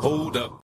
Hold up.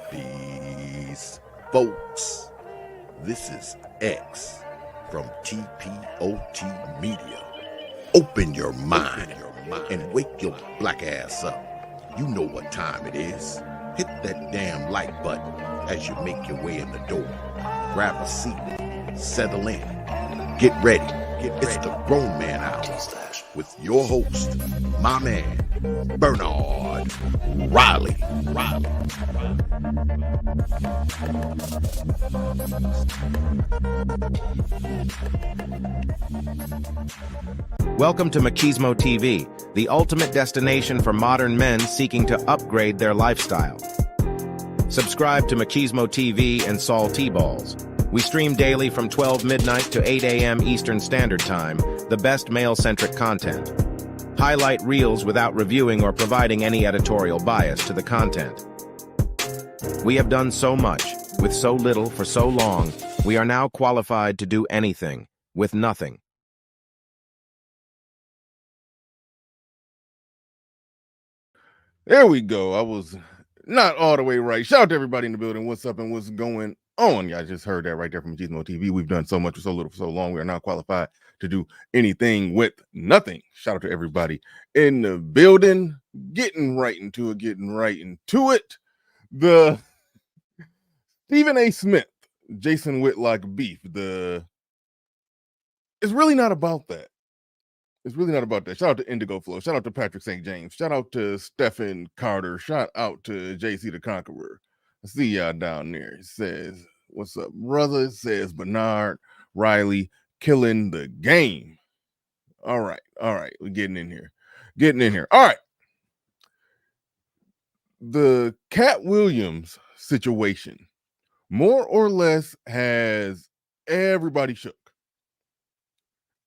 Peace, folks. This is X from TPOT Media. Open your mind and wake your black ass up. You know what time it is. Hit that damn like button as you make your way in the door. Grab a seat, settle in, get ready. It's the Grown Man Hour with your host, my man, Bernard Riley. Welcome to Machismo TV, the ultimate destination for modern men seeking to upgrade their lifestyle. Subscribe to Machismo TV and Saul T-Balls. We stream daily from 12 midnight to 8 a.m. Eastern Standard Time, the best male-centric content. Highlight reels without reviewing or providing any editorial bias to the content. We have done so much, with so little for so long, we are now qualified to do anything, with nothing. There we go. I was not all the way right. Shout out to everybody in the building. What's up and what's going on? Y'all just heard that right there from Machismo TV. We've done so much with so little for so long. We are now qualified to do anything with nothing. Shout out to everybody in the building. Getting right into it. The Stephen A. Smith, Jason Whitlock beef. It's really not about that. It's really not about that. Shout out to Indigo Flow. Shout out to Patrick St. James. Shout out to Stephen Carter. Shout out to JC the Conqueror. I see y'all down there. It says, what's up, brother? It says Bernard Riley killing the game. All right. We're getting in here. All right. The Cat Williams situation more or less has everybody shook.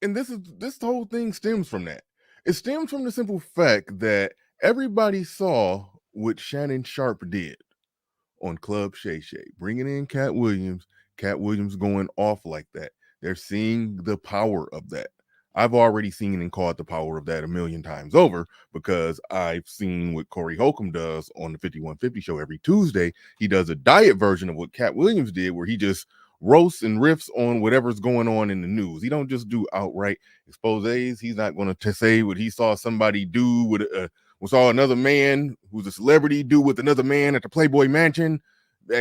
And this whole thing stems from that. It stems from the simple fact that everybody saw what Shannon Sharp did on Club Shay Shay, bringing in Cat Williams going off like that. They're seeing the power of that. I've already seen and caught the power of that a million times over because I've seen what Corey Holcomb does on the 5150 show every Tuesday. He does a diet version of what Cat Williams did, where he just roasts and riffs on whatever's going on in the news. He don't just do outright exposés. He's not going to say what he saw somebody do with saw another man who's a celebrity do with another man at the Playboy Mansion.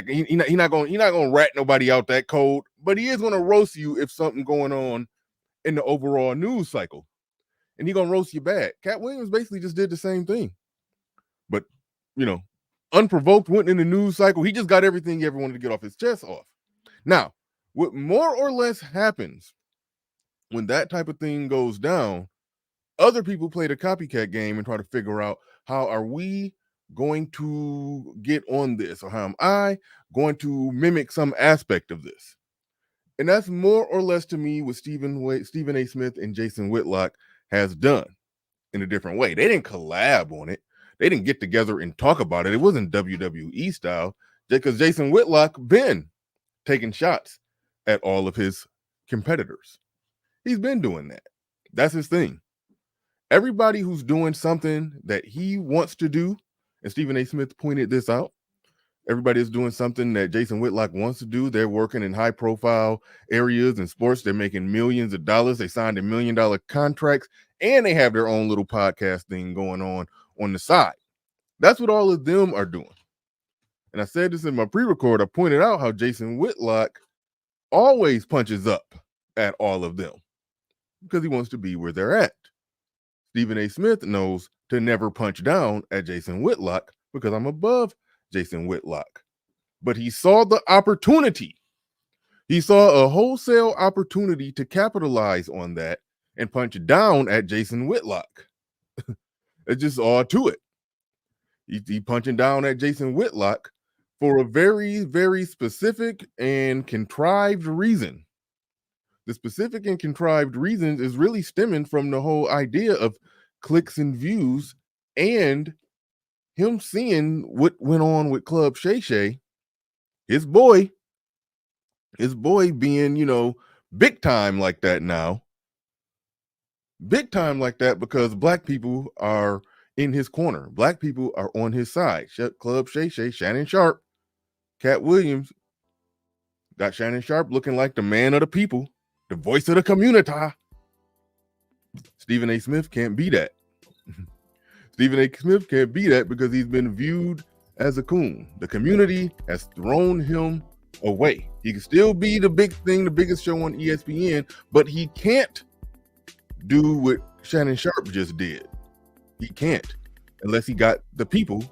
He's not going to rat nobody out that cold, but he is going to roast you if something going on in the overall news cycle, and he going to roast you bad. Cat Williams basically just did the same thing, but unprovoked, went in the news cycle. He just got everything he ever wanted to get off his chest off. Now, what more or less happens when that type of thing goes down, other people play the copycat game and try to figure out, how are we going to get on this, or how am I going to mimic some aspect of this? And that's more or less, to me, what Stephen A. Smith and Jason Whitlock has done in a different way. They didn't collab on it. They didn't get together and talk about it. It wasn't WWE style. Because Jason Whitlock been taking shots at all of his competitors. He's been doing that. That's his thing. Everybody who's doing something that he wants to do, and Stephen A. Smith pointed this out, everybody is doing something that Jason Whitlock wants to do. They're working in high profile areas in sports. They're making millions of dollars. They signed $1 million contracts, and they have their own little podcast thing going on the side. That's what all of them are doing. And I said this in my pre-record. I pointed out how Jason Whitlock always punches up at all of them because he wants to be where they're at. Stephen A. Smith knows to never punch down at Jason Whitlock because I'm above Jason Whitlock. But he saw the opportunity. He saw a wholesale opportunity to capitalize on that and punch down at Jason Whitlock. It's just all to it. He punching down at Jason Whitlock for a very, very specific and contrived reason. The specific and contrived reason is really stemming from the whole idea of clicks and views and him seeing what went on with Club Shay, his boy being, big time like that now. Big time like that because black people are in his corner. Black people are on his side. Club Shay, Shannon Sharp, Cat Williams got Shannon Sharp looking like the man of the people, the voice of the community. Stephen A. Smith can't be that. Stephen A. Smith can't be that because he's been viewed as a coon. The community has thrown him away. He can still be the big thing, the biggest show on ESPN, but he can't do what Shannon Sharp just did. He can't unless he got the people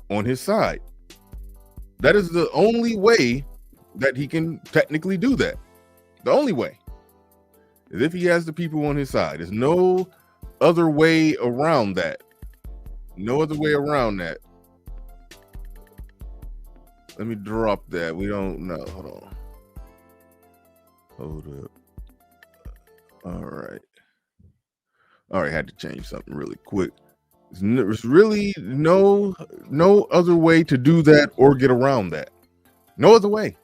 on his side. That is the only way that he can technically do that. The only way is if he has the people on his side. There's no other way around that. No other way around that. Let me drop that. We don't know. Hold up. All right. Had to change something really quick. There's really no other way to do that or get around that. No other way.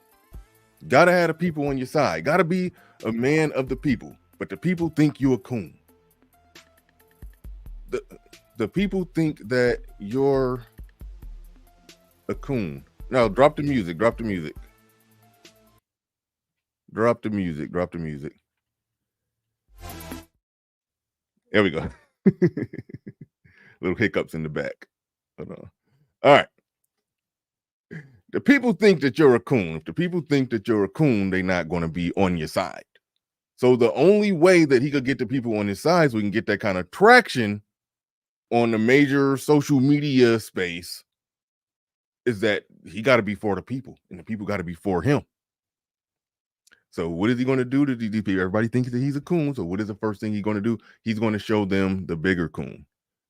Gotta have the people on your side. Gotta be a man of the people. But the people think you're a coon. The people think that you're a coon. No, drop the music. Drop the music. There we go. Little hiccups in the back. Hold on. All right. The people think that you're a coon. If the people think that you're a coon, they're not going to be on your side. So the only way that he could get the people on his side so we can get that kind of traction on the major social media space is that he got to be for the people and the people got to be for him. So what is he going to do to these people? Everybody thinks that he's a coon. So what is the first thing he's going to do? He's going to show them the bigger coon.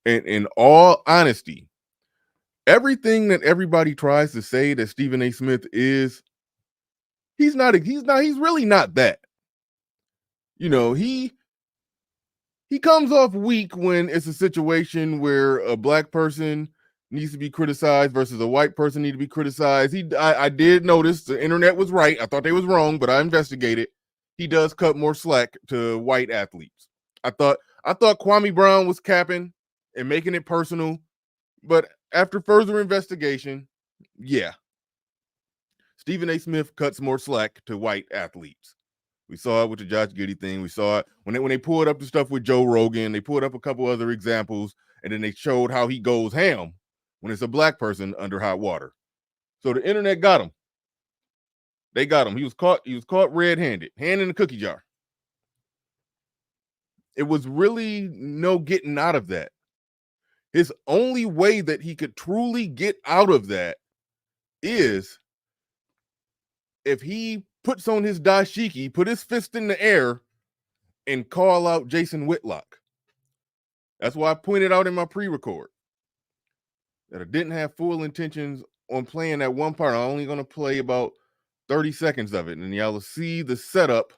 And in all honesty, everything that everybody tries to say that Stephen A. Smith is, he's really not that. He comes off weak when it's a situation where a black person needs to be criticized versus a white person need to be criticized. I did notice the internet was right. I thought they was wrong, but I investigated. He does cut more slack to white athletes. I thought Kwame Brown was capping and making it personal, but after further investigation, yeah, Stephen A. Smith cuts more slack to white athletes. We saw it with the Josh Giddey thing. We saw it when they pulled up the stuff with Joe Rogan. They pulled up a couple other examples, and then they showed how he goes ham when it's a black person under hot water. So the internet got him. They got him. He was caught red-handed, hand in the cookie jar. It was really no getting out of that. His only way that he could truly get out of that is if he puts on his dashiki, put his fist in the air, and call out Jason Whitlock. That's why I pointed out in my pre-record that I didn't have full intentions on playing that one part. I'm only going to play about 30 seconds of it, and y'all will see the setup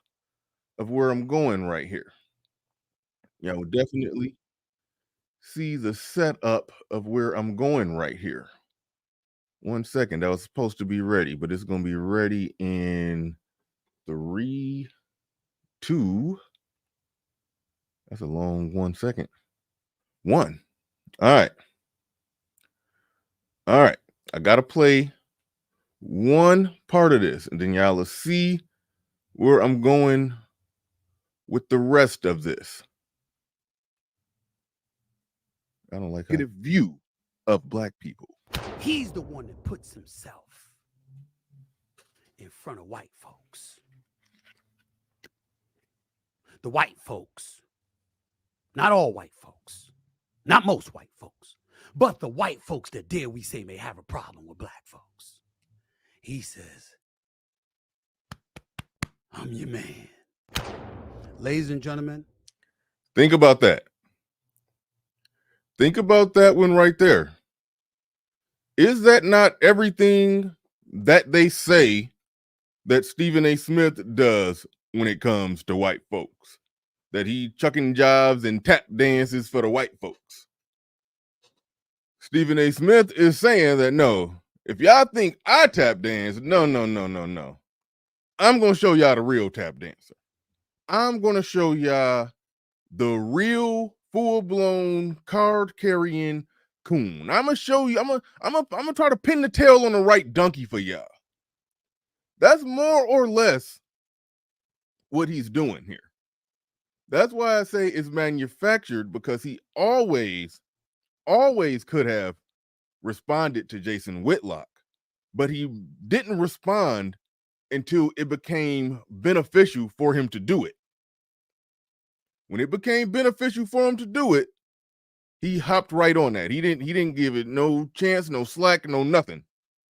of where I'm going right here. Y'all will definitely see the setup of where I'm going right here. 1 second. That was supposed to be ready, but it's going to be ready in 3, 2. That's a long 1 second. 1. All right. All right. I got to play one part of this, and then y'all will see where I'm going with the rest of this. I don't like a view of black people. He's the one that puts himself in front of white folks. The white folks, not all white folks, not most white folks, but the white folks that dare we say may have a problem with black folks. He says, I'm your man. Ladies and gentlemen. Think about that. Think about that one right there. Is that not everything that they say that Stephen A. Smith does when it comes to white folks? That he chucking jobs and tap dances for the white folks. Stephen A. Smith is saying that no, if y'all think I tap dance, no. I'm going to show y'all the real tap dancer. I'm going to show y'all the real full-blown card-carrying coon. I'm going to show you, I'm gonna try to pin the tail on the right donkey for y'all. That's more or less what he's doing here. That's why I say it's manufactured, because he always could have responded to Jason Whitlock, but he didn't respond until it became beneficial for him to do it. When it became beneficial for him to do it, he hopped right on that. He didn't give it no chance, no slack, no nothing.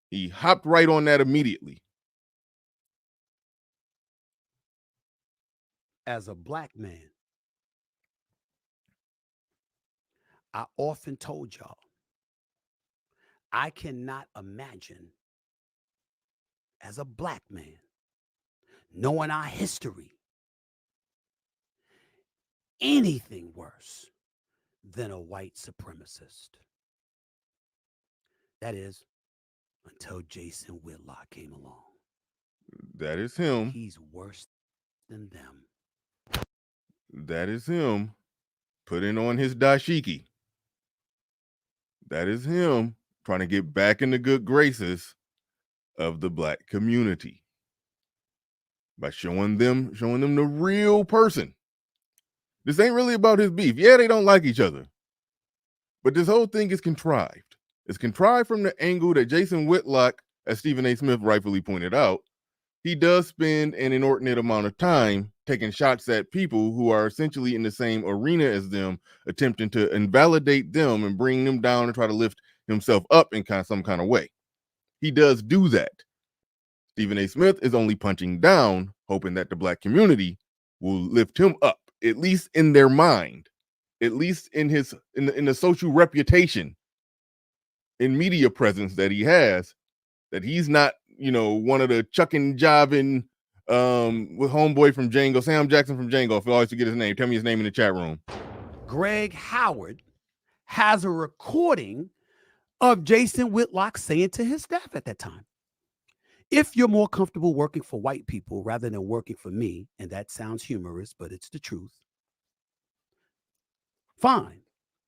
He hopped right on that immediately. As a black man, I often told y'all, I cannot imagine as a black man, knowing our history, anything worse than a white supremacist. That is, until Jason Whitlock came along. That is him. He's worse than them. That is him putting on his dashiki. That is him trying to get back in the good graces of the black community by showing them the real person. This ain't really about his beef. Yeah, they don't like each other, but this whole thing is contrived. It's contrived from the angle that Jason Whitlock, as Stephen A. Smith rightfully pointed out, he does spend an inordinate amount of time taking shots at people who are essentially in the same arena as them, attempting to invalidate them and bring them down and try to lift himself up in some kind of way. He does do that. Stephen A. Smith is only punching down, hoping that the black community will lift him up, at least in their mind, at least in the social reputation, in media presence that he has, that he's not, one of the chucking jiving with homeboy from Django, Sam Jackson from Django. If I always forget his name, tell me his name in the chat room. Greg Howard has a recording of Jason Whitlock saying to his staff at that time, if you're more comfortable working for white people rather than working for me, and that sounds humorous, but it's the truth, fine.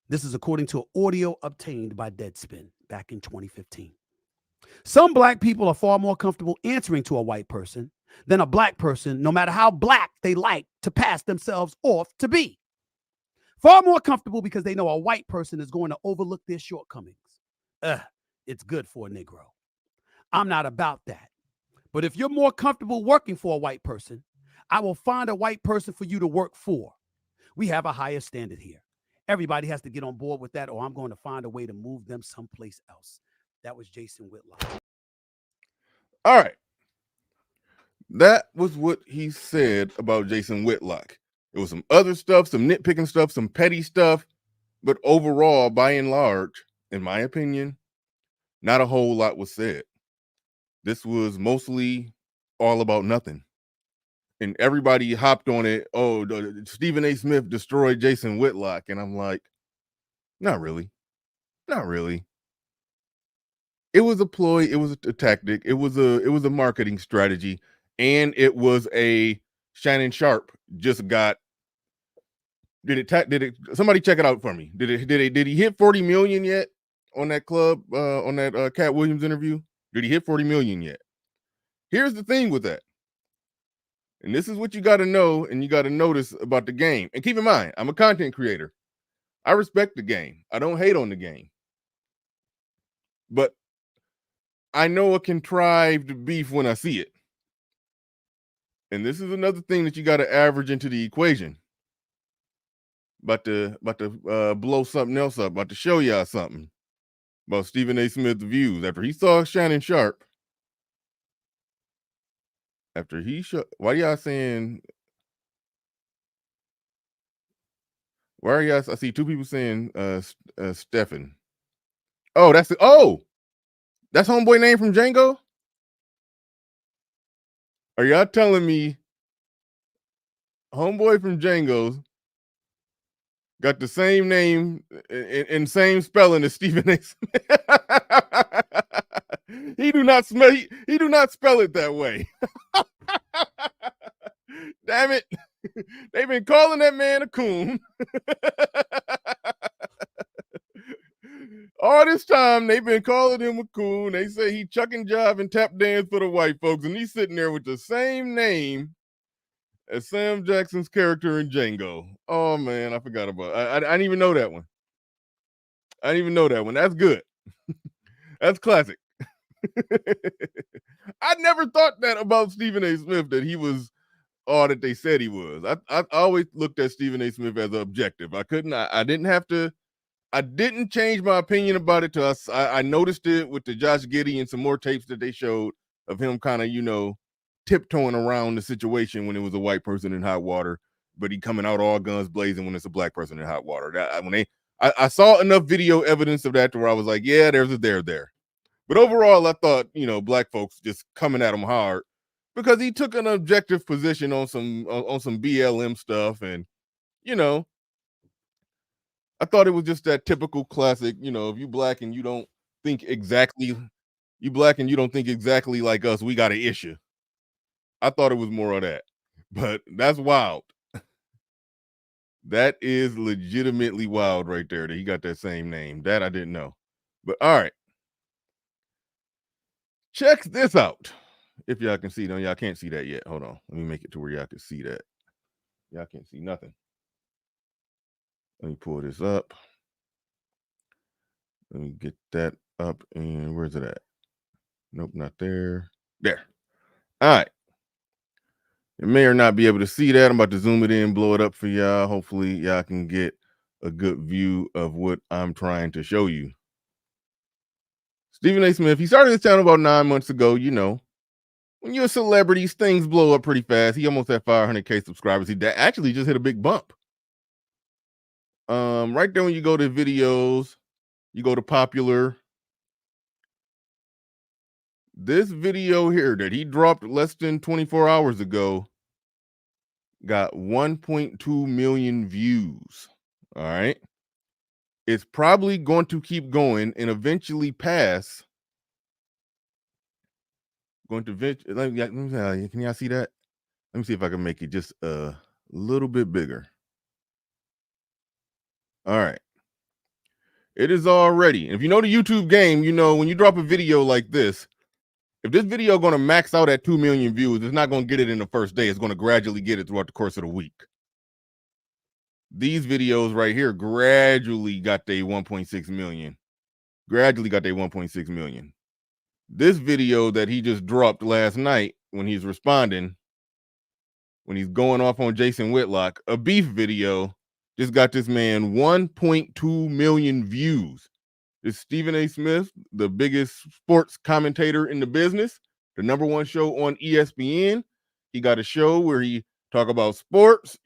This is according to audio obtained by Deadspin back in 2015. Some black people are far more comfortable answering to a white person than a black person, no matter how black they like to pass themselves off to be. Far more comfortable because they know a white person is going to overlook their shortcomings. It's good for a Negro. I'm not about that. But if you're more comfortable working for a white person, I will find a white person for you to work for. We have a higher standard here. Everybody has to get on board with that, or I'm going to find a way to move them someplace else. That was Jason Whitlock. All right. That was what he said about Jason Whitlock. It was some other stuff, some nitpicking stuff, some petty stuff, but overall, by and large, in my opinion, not a whole lot was said. This was mostly all about nothing. And everybody hopped on it. Oh, Stephen A. Smith destroyed Jason Whitlock. And I'm like, not really. Not really. It was a ploy, it was a tactic, it was a marketing strategy, and it was a Shannon Sharp just got did it somebody check it out for me. Did he hit 40 million yet on that club on that Cat Williams interview? Did he hit 40 million yet? Here's the thing with that. And this is what you got to know and you got to notice about the game. And keep in mind, I'm a content creator. I respect the game. I don't hate on the game. But I know a contrived beef when I see it. And this is another thing that you got to average into the equation. About to blow something else up. About to show y'all something about Stephen A. Smith's views after he saw Shannon Sharp. After he why y'all saying? Why are y'all? I see two people saying Stefan. Oh, that's homeboy name from Django. Are y'all telling me homeboy from Django got the same name and same spelling as Stephen A. Smith? He do not spell it that way. Damn it. They've been calling that man a coon. All this time, they've been calling him a coon. They say he chucking jive and tap dance for the white folks, and he's sitting there with the same name as Sam Jackson's character in Django. Oh, man, I forgot about it. I didn't even know that one. That's good. That's classic. I never thought that about Stephen A. Smith, that he was all that they said he was. I always looked at Stephen A. Smith as objective. I didn't change my opinion about it till I noticed it with the Josh Giddey and some more tapes that they showed of him kind of, tiptoeing around the situation when it was a white person in hot water, but he coming out all guns blazing when it's a black person in hot water. I saw enough video evidence of that to where I was like, yeah, there's a there. But overall, I thought, black folks just coming at him hard because he took an objective position on some BLM stuff. And, I thought it was just that typical classic, if you black and you don't think exactly like us, we got an issue. I thought it was more of that, but that's wild. That is legitimately wild right there that he got that same name. That I didn't know. But all right. Check this out. If y'all can see, no, y'all can't see that yet. Hold on. Let me make it to where y'all can see that. Y'all can't see nothing. Let me pull this up. Let me get that up. And where's it at? Nope, not there. There. All right. You may or not be able to see that. I'm about to zoom it in, blow it up for y'all. Hopefully, y'all can get a good view of what I'm trying to show you. Stephen A. Smith, he started this channel about 9 months ago. When you're a celebrity, things blow up pretty fast. He almost had 500K subscribers. He actually just hit a big bump. Right there when you go to videos, you go to popular. This video here that he dropped less than 24 hours ago got 1.2 million views. All right. It's probably going to keep going and eventually pass. Can y'all see that? Let me see if I can make it just a little bit bigger. All right. It is already. If you know the YouTube game, when you drop a video like this, if this video going to max out at 2 million views, it's not going to get it in the first day. It's going to gradually get it throughout the course of the week. These videos right here gradually got their 1.6 million. This video that he just dropped last night when he's responding, when he's going off on Jason Whitlock, a beef video, just got this man 1.2 million views. It's Stephen A. Smith, the biggest sports commentator in the business, the #1 show on ESPN. He got a show where he talk about sports.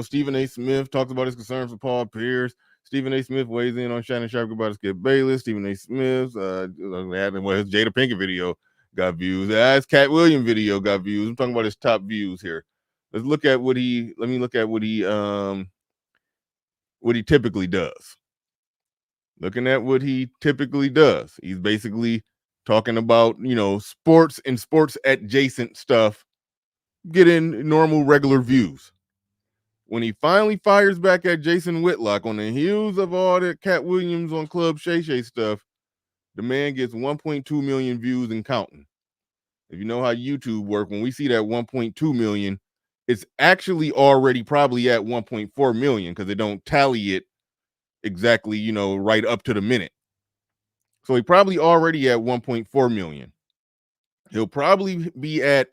Stephen A. Smith talks about his concerns for Paul Pierce. Stephen A. Smith weighs in on Shannon Sharp about Skip Bayless. Stephen A. Smith, his Jada Pinkett video got views. His Cat Williams video got views. I'm talking about his top views here. Let me look at what he typically does. looking at what he typically does. He's basically talking about, sports and sports adjacent stuff, getting normal, regular views. When he finally fires back at Jason Whitlock on the heels of all that Cat Williams on Club Shay Shay stuff, the man gets 1.2 million views and counting. If you know how YouTube work, when we see that 1.2 million, it's actually already probably at 1.4 million because they don't tally it exactly, right up to the minute. So he probably already at 1.4 million. He'll probably be at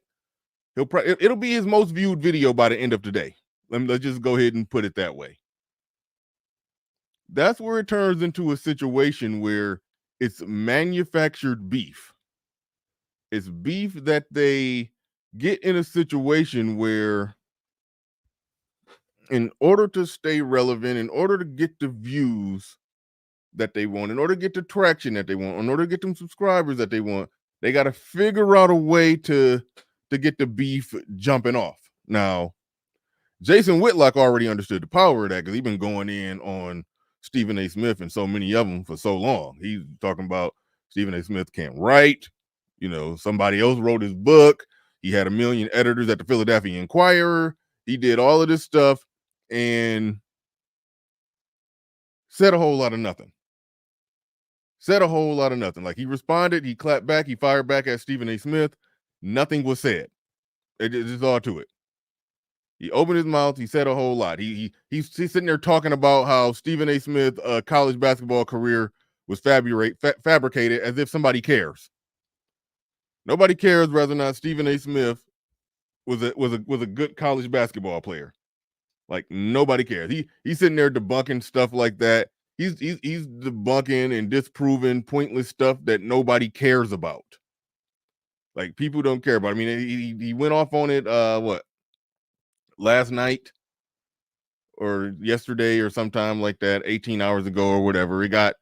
it'll be his most viewed video by the end of today. Let's just go ahead and put it that way. That's where it turns into a situation where it's manufactured beef. It's beef that they get in a situation where, in order to stay relevant, in order to get the views that they want, in order to get the traction that they want, in order to get them subscribers that they want, they got to figure out a way to get the beef jumping off. Now, Jason Whitlock already understood the power of that because he's been going in on Stephen A. Smith and so many of them for so long. He's talking about Stephen A. Smith can't write. Somebody else wrote his book. He had 1 million editors at the Philadelphia Inquirer. He did all of this stuff and said a whole lot of nothing. Like, he responded, he clapped back, he fired back at Stephen A. Smith. Nothing was said. It's all to it. He opened his mouth. He said a whole lot. He's sitting there talking about how Stephen A. Smith's college basketball career was fabricated, as if somebody cares. Nobody cares whether or not Stephen A. Smith was a good college basketball player. Like, nobody cares. He's sitting there debunking stuff like that. He's debunking and disproving pointless stuff that nobody cares about. Like, people don't care about. I mean, he went off on it. Last night or yesterday or sometime like that, 18 hours ago or whatever. It got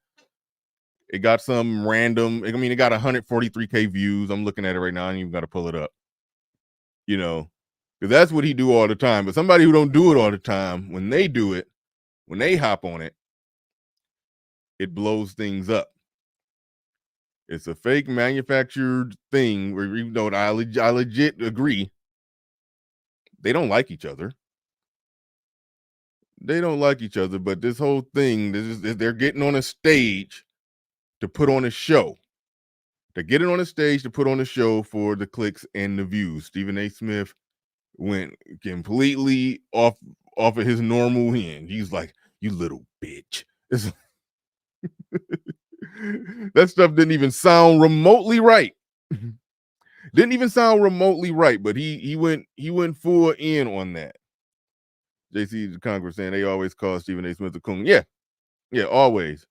some random. I mean, it got 143K views. I'm looking at it right now. I ain't even got to pull it up. Because that's what he do all the time. But somebody who don't do it all the time, when they do it, when they hop on it, it blows things up. It's a fake manufactured thing where, even though I legit agree, they don't like each other. But this whole thing, they're getting on a stage to put on a show. They're getting on a stage to put on a show for the clicks and the views. Stephen A. Smith went completely off of his normal end. He's like, "You little bitch." That stuff didn't even sound remotely right. But he went full in on that. JC Congress saying they always call Stephen A. Smith a coon. Yeah, always.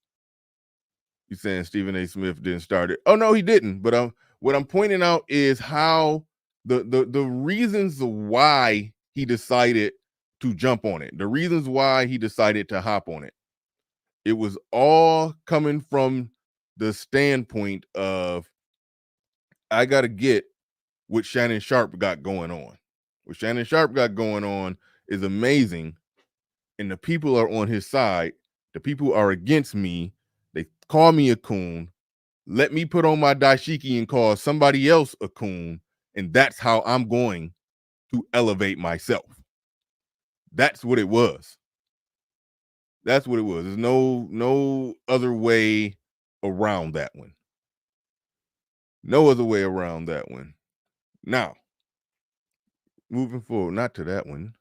He's saying Stephen A. Smith didn't start it. Oh no, he didn't. But what I'm pointing out is how the reasons why he decided to jump on it, the reasons why he decided to hop on it. It was all coming from the standpoint of, I got to get what Shannon Sharp got going on. What Shannon Sharp got going on is amazing, and the people are on his side. The people are against me. They call me a coon. Let me put on my dashiki and call somebody else a coon, and that's how I'm going to elevate myself. That's what it was. There's no other way around that one. Now, moving forward, not to that one.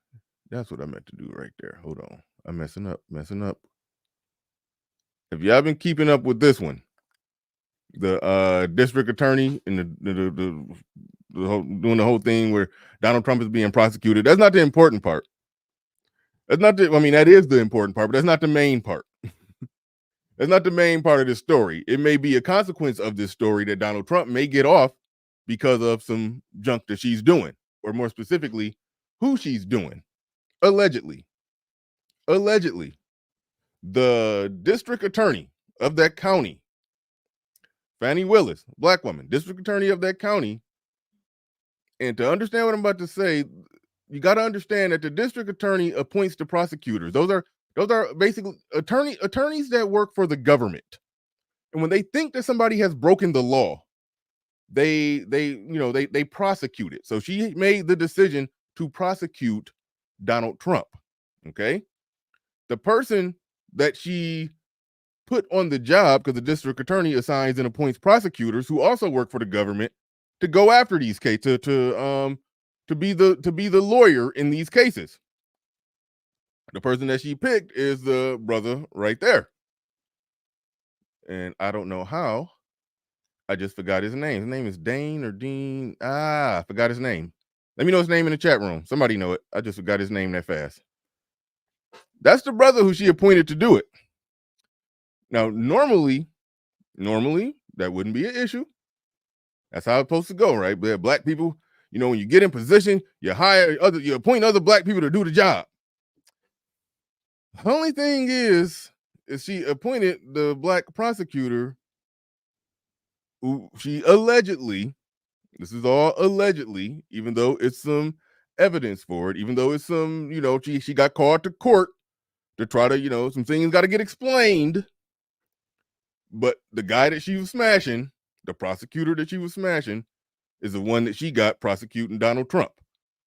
That's what I meant to do right there. Hold on. I'm messing up. If y'all been keeping up with this one, the district attorney and doing the whole thing where Donald Trump is being prosecuted, that's not the important part. That is the important part, but that's not the main part. That's not the main part of this story. It may be a consequence of this story that Donald Trump may get off because of some junk that she's doing, or more specifically, who she's doing. Allegedly. The district attorney of that county, Fannie Willis, black woman, district attorney of that county. And to understand what I'm about to say, you got to understand that the district attorney appoints the prosecutors. Those are Those are basically attorneys that work for the government. And when they think that somebody has broken the law, they prosecute it. So she made the decision to prosecute Donald Trump. Okay. The person that she put on the job, because the district attorney assigns and appoints prosecutors who also work for the government to go after these cases, to be the lawyer in these cases. The person that she picked is the brother right there. And I don't know how. I just forgot his name. His name is Dane or Dean. I forgot his name. Let me know his name in the chat room. Somebody know it. I just forgot his name that fast. That's the brother who she appointed to do it. Now, normally, that wouldn't be an issue. That's how it's supposed to go, right? But black people, when you get in position, you appoint other black people to do the job. The only thing is she appointed the black prosecutor who she allegedly, this is all allegedly, even though it's some evidence for it, even though it's some, she got called to court to try to, some things got to get explained. But the guy that she was smashing, the prosecutor that she was smashing, is the one that she got prosecuting Donald Trump.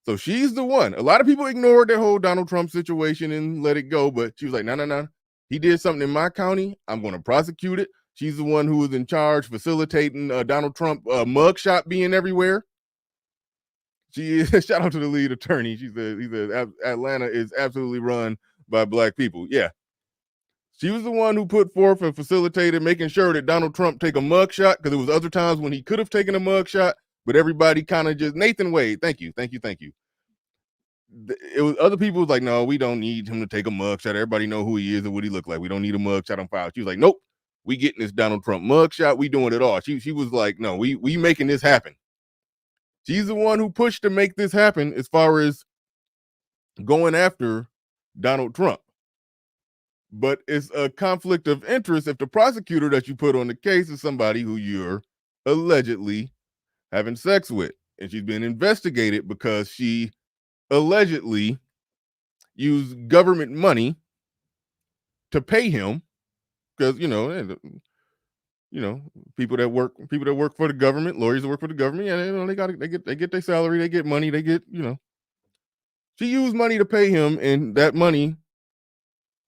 So she's the one. A lot of people ignored the whole Donald Trump situation and let it go, but she was like, no. He did something in my county. I'm going to prosecute it. She's the one who was in charge facilitating Donald Trump mugshot being everywhere. She is, shout out to the lead attorney. He said Atlanta is absolutely run by black people. Yeah. She was the one who put forth and facilitated making sure that Donald Trump take a mugshot, because there was other times when he could have taken a mugshot, but everybody kind of just, Nathan Wade, thank you. It was other people was like, no, we don't need him to take a mugshot. Everybody know who he is and what he looked like. We don't need a mugshot on file. She was like, nope, we getting this Donald Trump mugshot. We doing it all. She was like, no, we making this happen. She's the one who pushed to make this happen as far as going after Donald Trump. But it's a conflict of interest if the prosecutor that you put on the case is somebody who you're allegedly having sex with. And she's been investigated because she allegedly used government money to pay him, because people that work for the government, lawyers that work for the government, they get their salary, they get money, they get, she used money to pay him, and that money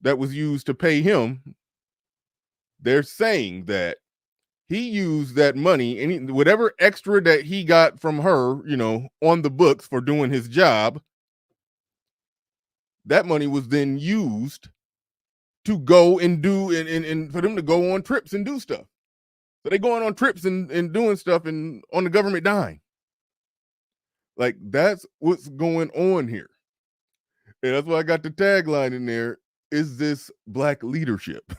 that was used to pay him, they're saying that he used that money and whatever extra that he got from her, on the books for doing his job, that money was then used to go and do and for them to go on trips and do stuff. So they going on trips and doing stuff and on the government dime. Like, that's what's going on here. And that's why I got the tagline in there. Is this black leadership?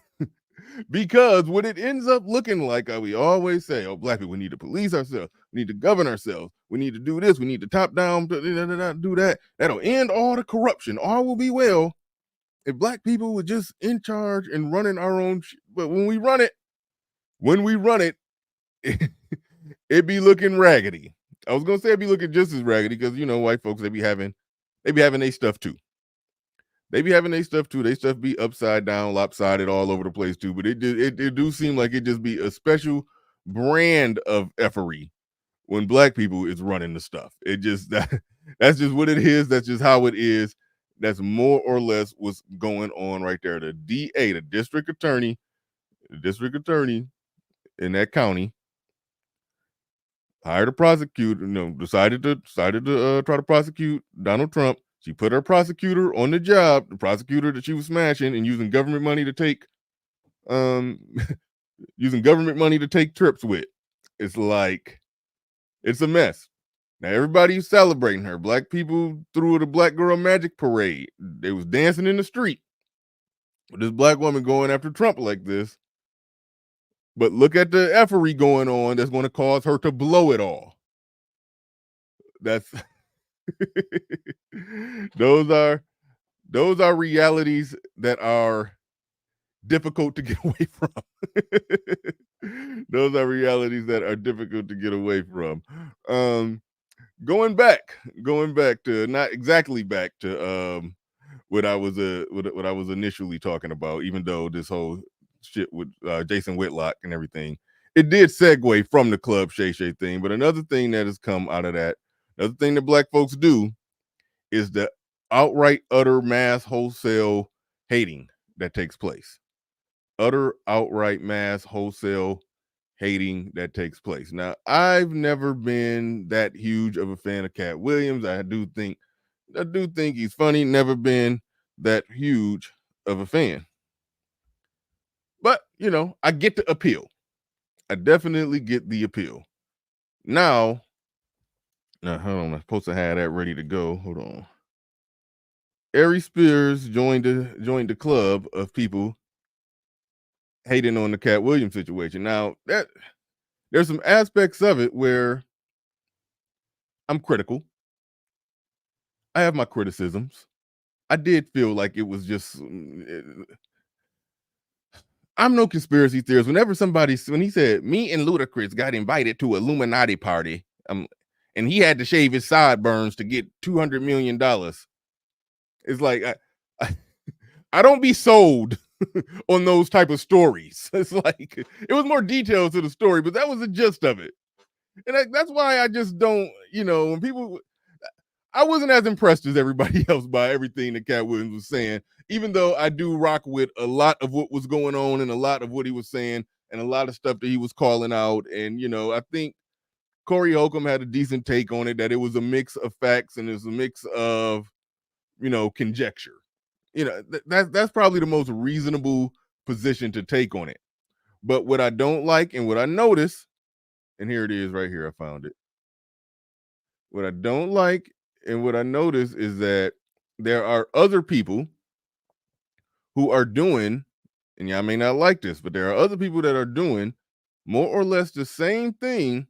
Because what it ends up looking like, we always say, black people, we need to police ourselves. We need to govern ourselves. We need to do this. We need to top down, do that. That'll end all the corruption. All will be well if black people were just in charge and running our own. But when we run it, it be looking raggedy. I was going to say it'd be looking just as raggedy because, white folks, they be having their stuff too. They be having their stuff too. They stuff be upside down, lopsided, all over the place too. But it do seem like it just be a special brand of effery when black people is running the stuff. It just that's just what it is. That's just how it is. That's more or less what's going on right there. The DA, the district attorney in that county, hired a prosecutor. Decided to try to prosecute Donald Trump. She put her prosecutor on the job, the prosecutor that she was smashing and using government money to take, trips with. It's like, it's a mess. Now everybody's celebrating her. Black people threw the Black Girl Magic Parade. They was dancing in the street with this black woman going after Trump like this. But look at the effery going on that's going to cause her to blow it all. That's those are realities that are difficult to get away from. Those are realities that are difficult to get away from. Going back to not exactly back to what I was what I was initially talking about, even though this whole shit with Jason Whitlock and everything, it did segue from the Club Shay Shay thing. But another thing that has come out of that, another thing that black folks do is the outright, utter mass wholesale hating that takes place. Utter, outright mass wholesale hating that takes place. Now, I've never been that huge of a fan of Cat Williams. I do think he's funny. Never been that huge of a fan. But, you know, I get the appeal. I definitely get the appeal. Now, hold on. I'm supposed to have that ready to go. Hold on. Ari Spears joined the club of people hating on the Cat Williams situation. Now, that there's some aspects of it where I'm critical. I have my criticisms. I did feel like it was just I'm no conspiracy theorist. When he said me and Ludacris got invited to Illuminati party, and he had to shave his sideburns to get $200 million. It's like I don't be sold on those type of stories. It's like it was more details to the story, but that was the gist of it. And that's why I just don't, when people, I wasn't as impressed as everybody else by everything that Cat Williams was saying, even though I do rock with a lot of what was going on and a lot of what he was saying and a lot of stuff that he was calling out. And, I think Corey Holcomb had a decent take on it, that it was a mix of facts and it was a mix of, conjecture. That's probably the most reasonable position to take on it. But what I don't like and what I notice, and here it is right here, I found it. What I don't like and what I notice is that there are other people who are doing, and y'all may not like this, but there are other people that are doing more or less the same thing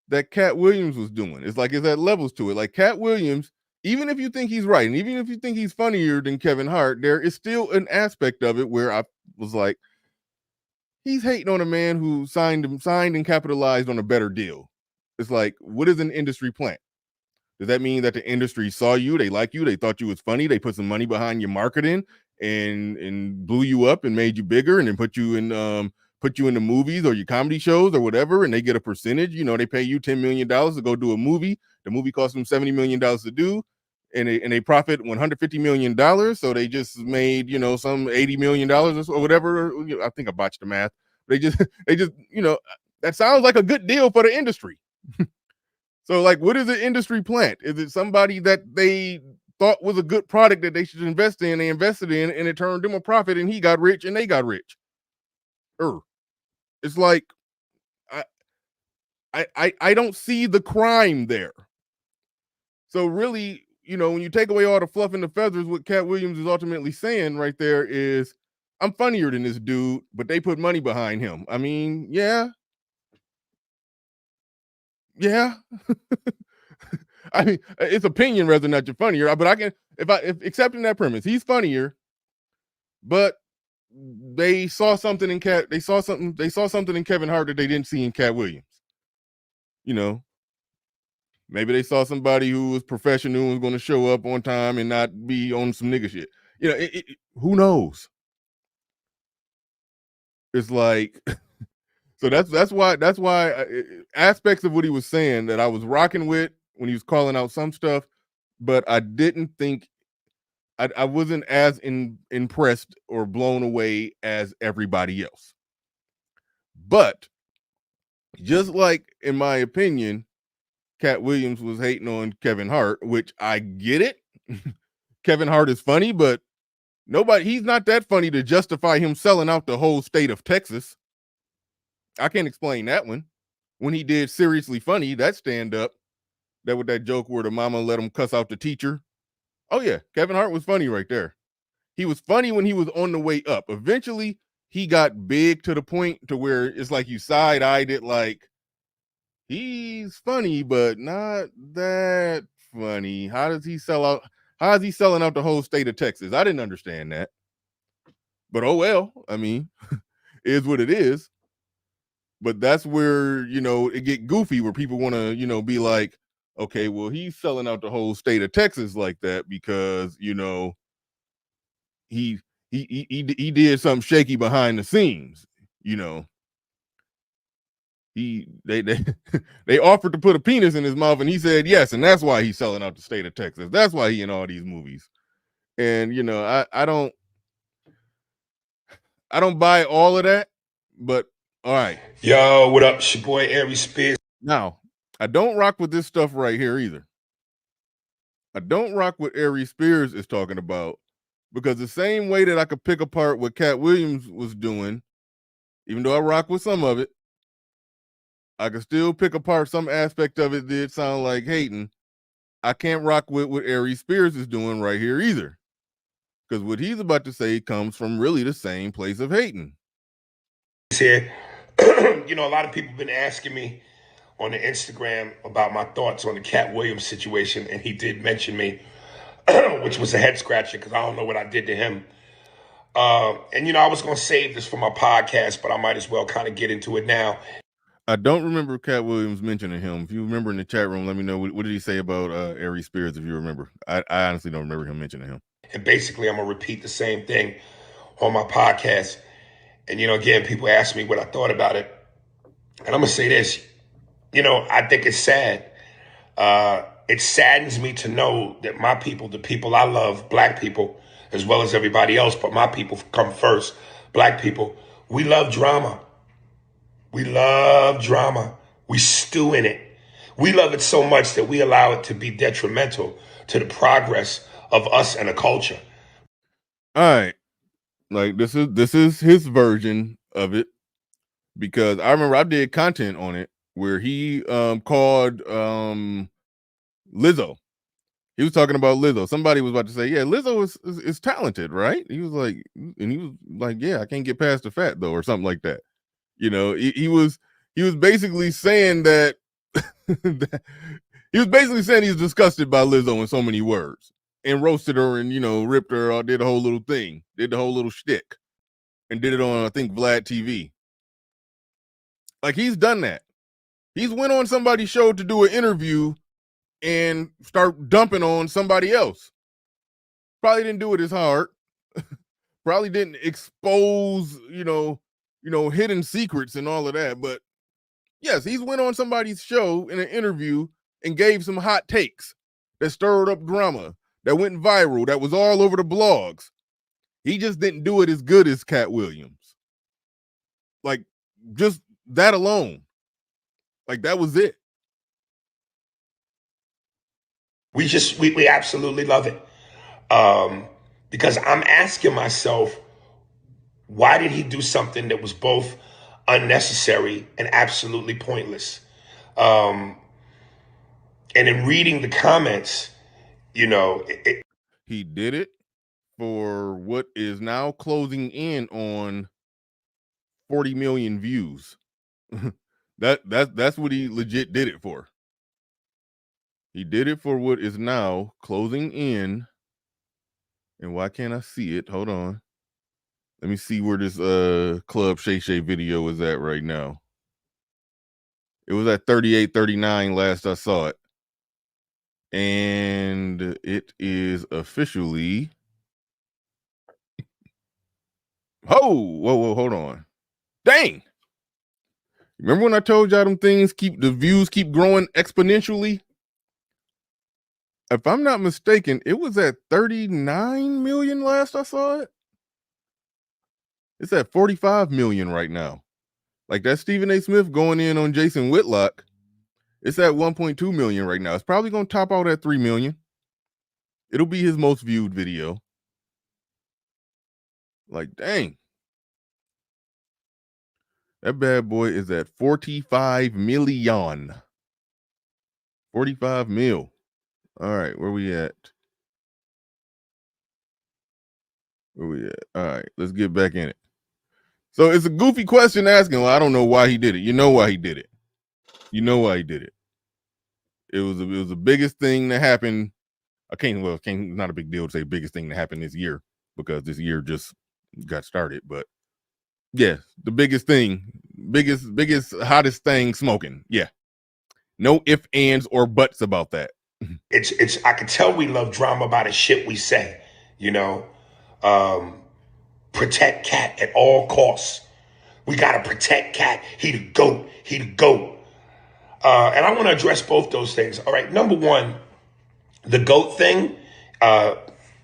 that Cat Williams was doing. It's like it's at levels to it. Like Cat Williams, even if you think he's right, and even if you think he's funnier than Kevin Hart, there is still an aspect of it where I was like, he's hating on a man who signed and capitalized on a better deal. It's like, what is an industry plant? Does that mean that the industry saw you, they like you, they thought you was funny, they put some money behind your marketing and blew you up and made you bigger and then put you in the movies or your comedy shows or whatever, and they get a percentage? They pay you $10 million to go do a movie. The movie costs them $70 million to do, and they profit $150 million. So they just made, some $80 million or whatever. I think I botched the math. They just, that sounds like a good deal for the industry. So, like, what is an industry plant? Is it somebody that they thought was a good product that they should invest in? They invested in, and it turned them a profit, and he got rich, and they got rich. It's like I don't see the crime there. So really, when you take away all the fluff and the feathers, what Cat Williams is ultimately saying right there is, I'm funnier than this dude, but they put money behind him. I mean, yeah. I mean, it's opinion rather than that you're funnier. But I can, if accepting that premise, he's funnier, but they saw something in They saw something in Kevin Hart that they didn't see in Cat Williams. Maybe they saw somebody who was professional and was going to show up on time and not be on some nigga shit. Who knows? It's like, so that's why aspects of what he was saying that I was rocking with when he was calling out some stuff, but I didn't think I wasn't as impressed or blown away as everybody else. But just like, in my opinion, Cat Williams was hating on Kevin Hart, which I get it. Kevin Hart is funny, but he's not that funny to justify him selling out the whole state of Texas. I can't explain that one. When he did Seriously Funny, that stand up, that with that joke where the mama let him cuss out the teacher. Oh yeah, Kevin Hart was funny right there. He was funny when he was on the way up. Eventually, he got big to the point to where it's like you side-eyed it, like, he's funny, but not that funny. How is he selling out the whole state of Texas? I didn't understand that. But oh well, I mean, is what it is. But that's where, it get goofy, where people want to, be like, okay, well, he's selling out the whole state of Texas like that because, he did something shaky behind the scenes, you know. They they offered to put a penis in his mouth and he said yes, and that's why he's selling out the state of Texas. That's why he in all these movies. And you know, I don't buy all of that, but all right. Yo, what up? It's your boy Aries Spears. Now, I don't rock with this stuff right here either. I don't rock what Aries Spears is talking about, because the same way that I could pick apart what Cat Williams was doing, even though I rock with some of it, I could still pick apart some aspect of it that sound like hating. I can't rock with what Aries Spears is doing right here either, because what he's about to say comes from really the same place of hating. Here, you know, a lot of people have been asking me on the Instagram about my thoughts on the Cat Williams situation, and he did mention me, which was a head scratcher because I don't know what I did to him. And you know, I was going to save this for my podcast, but I might as well kind of get into it now. I don't remember Cat Williams mentioning him. If you remember in the chat room, let me know. What did he say about Aries Spears, if you remember? I honestly don't remember him mentioning him. And basically, I'm going to repeat the same thing on my podcast. And, you know, again, people ask me what I thought about it. And I'm going to say this. You know, I think it's sad. It saddens me to know that my people, the people I love, black people, as well as everybody else, but my people come first, black people, we love drama. We love drama. We stew in it. We love it so much that we allow it to be detrimental to the progress of us and a culture. All right. Like this is his version of it, because I remember I did content on it where he called Lizzo. He was talking about Lizzo. Somebody was about to say, yeah, Lizzo is talented, right? He was like, yeah, I can't get past the fat though, or something like that. You know, he was basically saying that, he was basically saying he's disgusted by Lizzo in so many words, and roasted her and, you know, ripped her or did a whole little thing, did the whole little shtick, and did it on, I think, Vlad TV. Like, he's done that. He's went on somebody's show to do an interview and start dumping on somebody else. Probably didn't do it as hard. Probably didn't expose, you know, hidden secrets and all of that. But yes, he's went on somebody's show in an interview and gave some hot takes that stirred up drama, that went viral, that was all over the blogs. He just didn't do it as good as Cat Williams. Like, just that alone. Like, that was it. We absolutely love it. Because I'm asking myself, why did he do something that was both unnecessary and absolutely pointless? And in reading the comments, you know, he did it for what is now closing in on 40 million views. That's what he legit did it for. He did it for what is now closing in. And why can't I see it? Hold on. Let me see where this Club Shay Shay video is at right now. It was at 38.39 last I saw it. And it is officially. Whoa, hold on. Dang. Remember when I told y'all them things the views keep growing exponentially? If I'm not mistaken, it was at 39 million last I saw it. It's at 45 million right now. Like that Stephen A. Smith going in on Jason Whitlock, it's at 1.2 million right now. It's probably going to top out at 3 million. It'll be his most viewed video. Like, dang. That bad boy is at 45 million. 45 mil. All right, where we at? All right, let's get back in it. So it's a goofy question asking, well, I don't know why he did it. You know why he did it. It was the biggest thing that happened. Not a big deal to say biggest thing that happened this year, because this year just got started. But yeah, the biggest thing, biggest, hottest thing smoking. Yeah. No ifs, ands, or buts about that. I can tell we love drama by the shit we say, you know. Protect Cat at all costs. We gotta protect Cat. He the GOAT. He the GOAT. And I want to address both those things. All right, number one, the GOAT thing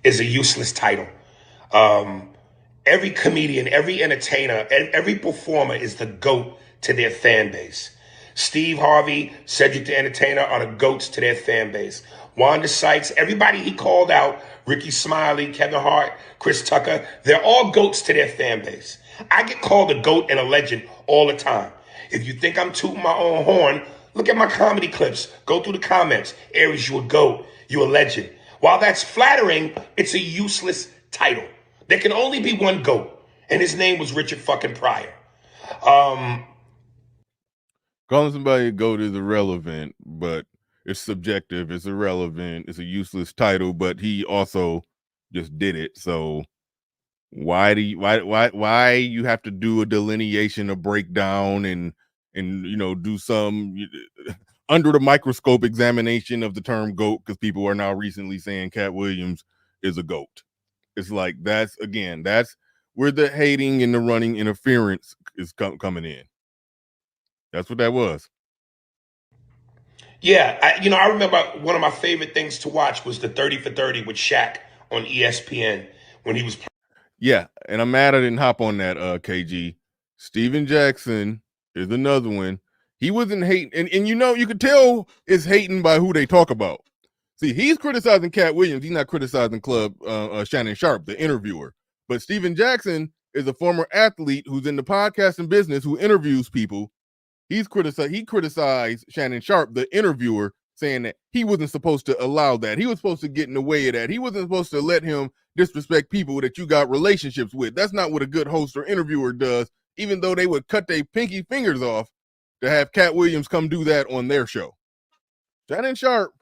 is a useless title. Every comedian, every entertainer, every performer is the GOAT to their fan base. Steve Harvey, Cedric the Entertainer are the GOATs to their fan base. Wanda Sykes, everybody he called out, Ricky Smiley, Kevin Hart, Chris Tucker, they're all GOATs to their fan base. I get called a GOAT and a legend all the time. If you think I'm tooting my own horn, look at my comedy clips. Go through the comments. Aries, you a GOAT. You a legend. While that's flattering, it's a useless title. There can only be one GOAT, and his name was Richard fucking Pryor. Calling somebody a GOAT is irrelevant, but it's subjective. It's irrelevant. It's a useless title, but he also just did it. So why you have to do a delineation, a breakdown, and do some under the microscope examination of the term GOAT, because people are now recently saying Cat Williams is a GOAT. It's like that's where the hating and the running interference is coming in. That's what that was. Yeah, I remember one of my favorite things to watch was the 30 for 30 with Shaq on ESPN when he was. Yeah, and I'm mad I didn't hop on that, KG. Steven Jackson is another one. He wasn't hating, and you could tell it's hating by who they talk about. See, he's criticizing Cat Williams. He's not criticizing Shannon Sharp, the interviewer. But Steven Jackson is a former athlete who's in the podcasting business who interviews people. He criticized Shannon Sharp, the interviewer, saying that he wasn't supposed to allow that. He was supposed to get in the way of that. He wasn't supposed to let him disrespect people that you got relationships with. That's not what a good host or interviewer does, even though they would cut their pinky fingers off to have Cat Williams come do that on their show. Shannon Sharp,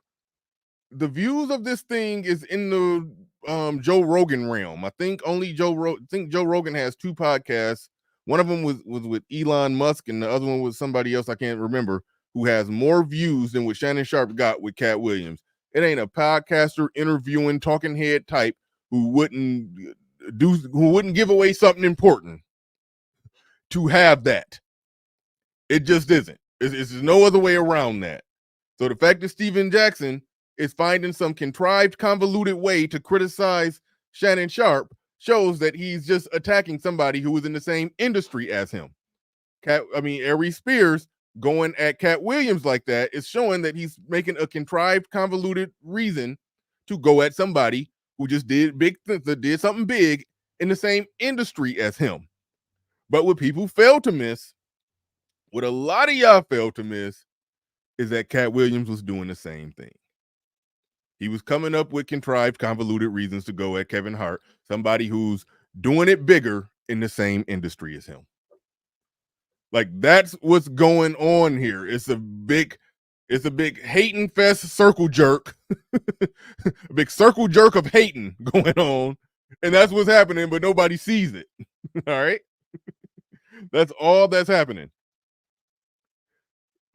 the views of this thing is in the Joe Rogan realm. I think Joe Rogan has 2 podcasts. One of them was with Elon Musk, and the other one was somebody else I can't remember, who has more views than what Shannon Sharp got with Cat Williams. It ain't a podcaster interviewing talking head type who wouldn't give away something important to have that. It just isn't. It's no other way around that. So the fact that Steven Jackson is finding some contrived, convoluted way to criticize Shannon Sharp shows that he's just attacking somebody who was in the same industry as him. Aries Spears going at Cat Williams like that is showing that he's making a contrived, convoluted reason to go at somebody who just did something big in the same industry as him. But what people fail to miss, what a lot of y'all fail to miss, is that Cat Williams was doing the same thing. He was coming up with contrived, convoluted reasons to go at Kevin Hart, somebody who's doing it bigger in the same industry as him. Like, that's what's going on here. It's a big hating fest circle jerk, a big circle jerk of hating going on, and that's what's happening, but nobody sees it. All right? That's all that's happening.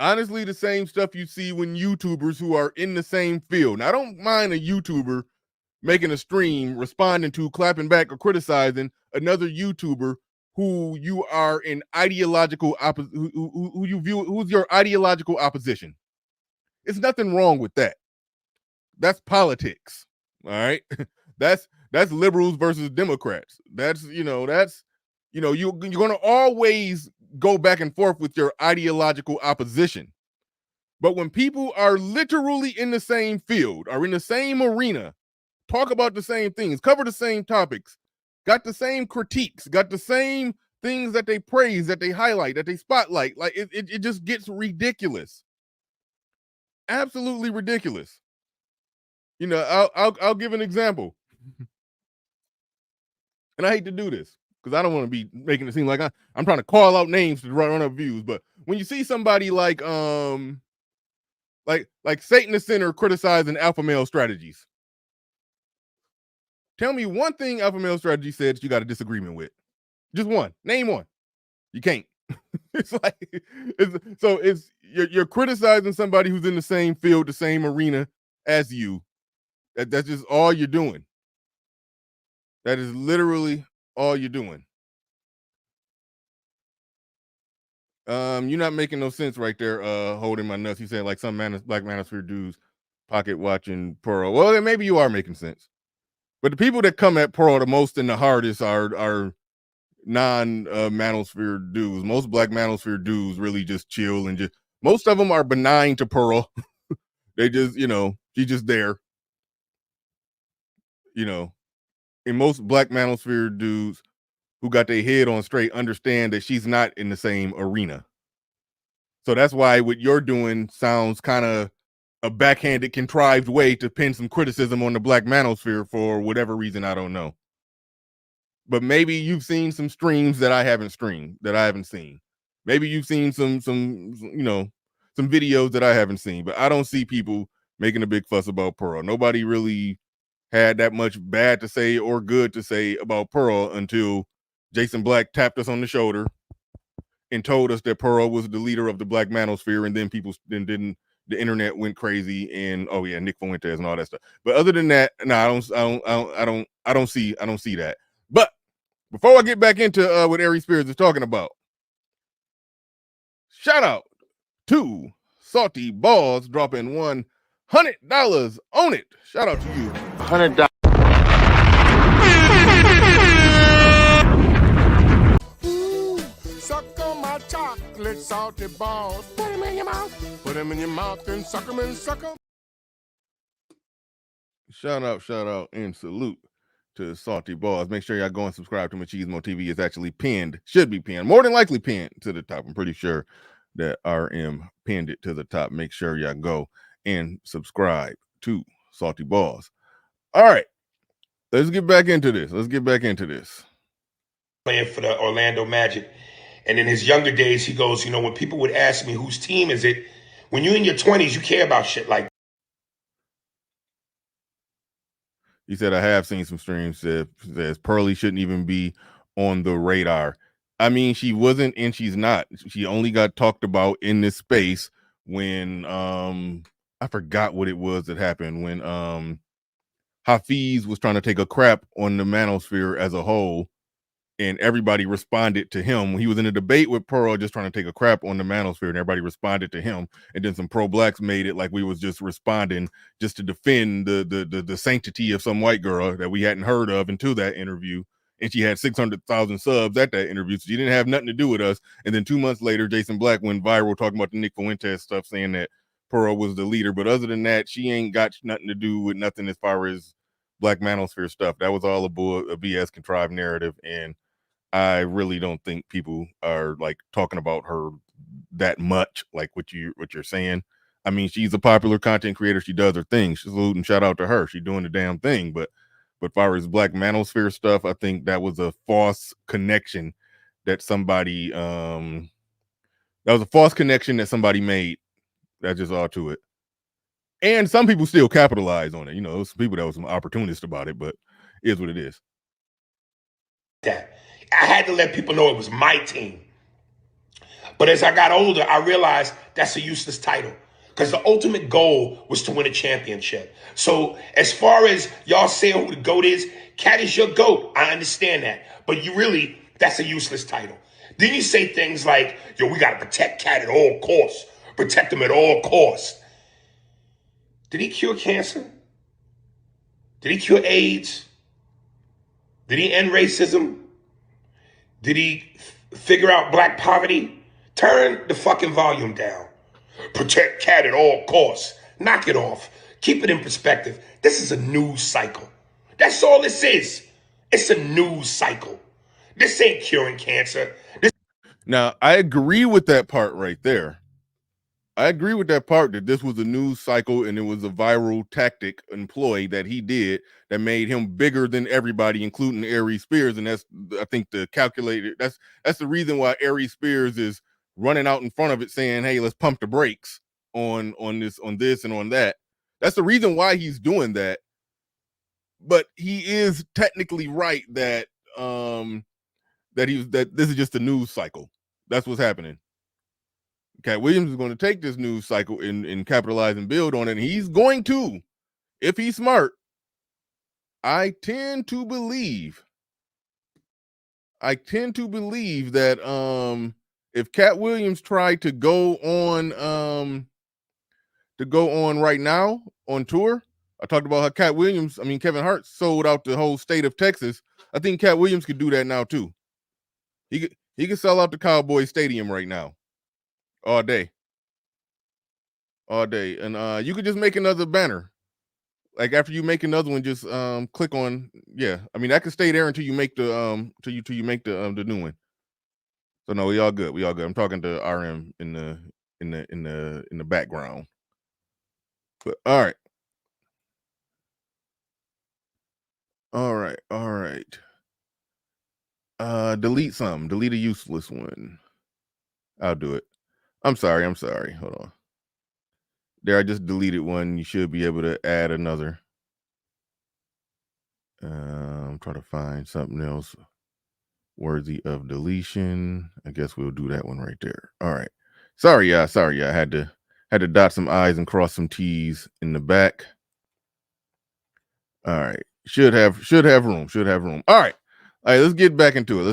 Honestly, the same stuff you see when YouTubers who are in the same field. Now, I don't mind a YouTuber making a stream, responding to, clapping back, or criticizing another YouTuber who you are in ideological who you view, who's your ideological opposition. It's nothing wrong with that. That's politics. All right. That's liberals versus Democrats. You're going to always go back and forth with your ideological opposition. But when people are literally in the same field, are in the same arena, talk about the same things, cover the same topics, got the same critiques, got the same things that they praise, that they highlight, that they spotlight, like it just gets ridiculous. Absolutely ridiculous. I'll give an example. And I hate to do this, because I don't want to be making it seem like I'm trying to call out names to run up views. But when you see somebody like Satan the Sinner criticizing alpha male strategies, tell me one thing alpha male strategy said that you got a disagreement with. Just one. Name one. You can't. You're criticizing somebody who's in the same field, the same arena as you. That's just all you're doing. That is literally all you're doing. You're not making no sense right there, holding my nuts. You said like some black manosphere dudes pocket watching Pearl. Well, then maybe you are making sense. But the people that come at Pearl the most and the hardest are non manosphere dudes. Most black manosphere dudes really just chill and just most of them are benign to Pearl. They just, she's just there. And most black manosphere dudes who got their head on straight understand that she's not in the same arena. So that's why what you're doing sounds kind of a backhanded, contrived way to pin some criticism on the black manosphere for whatever reason, I don't know. But maybe you've seen some streams that I haven't seen. Maybe you've seen some videos that I haven't seen, but I don't see people making a big fuss about Pearl. Nobody really had that much bad to say or good to say about Pearl until Jason Black tapped us on the shoulder and told us that Pearl was the leader of the black manosphere, and then the internet went crazy, and oh yeah, Nick Fuentes and all that stuff. But other than that, no, I don't see that. But before I get back into what Aries Spears is talking about, shout out to Salty Balls dropping $100 on it. Shout out to you. $100. Suck on my chocolate salty balls. Put them in your mouth. Put them in your mouth and suck them and suck them. Shout out, and salute to Salty Balls. Make sure y'all go and subscribe to Machismo TV. It's actually pinned, should be pinned, more than likely pinned to the top. I'm pretty sure that RM pinned it to the top. Make sure y'all go and subscribe to Salty Balls. All right, let's get back into this. Playing for the Orlando Magic. And in his younger days, he goes, when people would ask me, whose team is it? When you're in your 20s, you care about shit like that. He said, I have seen some streams that says Pearly shouldn't even be on the radar. I mean, she wasn't and she's not. She only got talked about in this space when I forgot what it was that happened when Hafiz was trying to take a crap on the manosphere as a whole, and everybody responded to him. He was in a debate with Pearl just trying to take a crap on the manosphere, and everybody responded to him. And then some pro-blacks made it like we was just responding just to defend the sanctity of some white girl that we hadn't heard of until that interview. And she had 600,000 subs at that interview, so she didn't have nothing to do with us. And then 2 months later, Jason Black went viral talking about the Nick Fuentes stuff, saying that Pearl was the leader. But other than that, she ain't got nothing to do with nothing as far as black manosphere stuff. That was all a BS contrived narrative, and I really don't think people are like talking about her that much, like what you're saying. I mean, she's a popular content creator. She does her thing. Salute and shout out to her. She's doing the damn thing. But as far as black manosphere stuff, I think that was a false connection that somebody made. That's just all to it. And some people still capitalize on it. Some people that was some opportunists about it, but it is what it is. That I had to let people know it was my team. But as I got older, I realized that's a useless title because the ultimate goal was to win a championship. So as far as y'all saying who the GOAT is, Cat is your GOAT. I understand that. But that's a useless title. Then you say things like, we got to protect Cat at all costs. Protect him at all costs. Did he cure cancer? Did he cure AIDS? Did he end racism? Did he figure out black poverty? Turn the fucking volume down. Protect Cat at all costs. Knock it off. Keep it in perspective. This is a news cycle. That's all this is. It's a news cycle. This ain't curing cancer. Now, I agree with that part right there. I agree with that part that this was a news cycle and it was a viral tactic employed that he did that made him bigger than everybody, including Aries Spears. And that's, I think, the calculated. That's the reason why Aries Spears is running out in front of it saying, hey, let's pump the brakes on this and on that. That's the reason why he's doing that. But he is technically right that that this is just a news cycle. That's what's happening. Cat Williams is going to take this news cycle and capitalize and build on it. And he's going to, if he's smart, I tend to believe that if Cat Williams tried to go on right now on tour, I talked about how Kevin Hart sold out the whole state of Texas. I think Cat Williams could do that now too. He could sell out the Cowboy Stadium right now, all day, and you could just make another banner. Like after you make another one, just click on that could stay there until you make the till you make the new one. So no, we all good. I'm talking to RM in the background. But all right. Delete some. Delete a useless one. I'll do it. I'm sorry. Hold on. There, I just deleted one. You should be able to add another. I'm trying to find something else worthy of deletion. I guess we'll do that one right there. All right. Sorry, I had to dot some I's and cross some T's in the back. All right. Should have room. All right. Let's get back into it.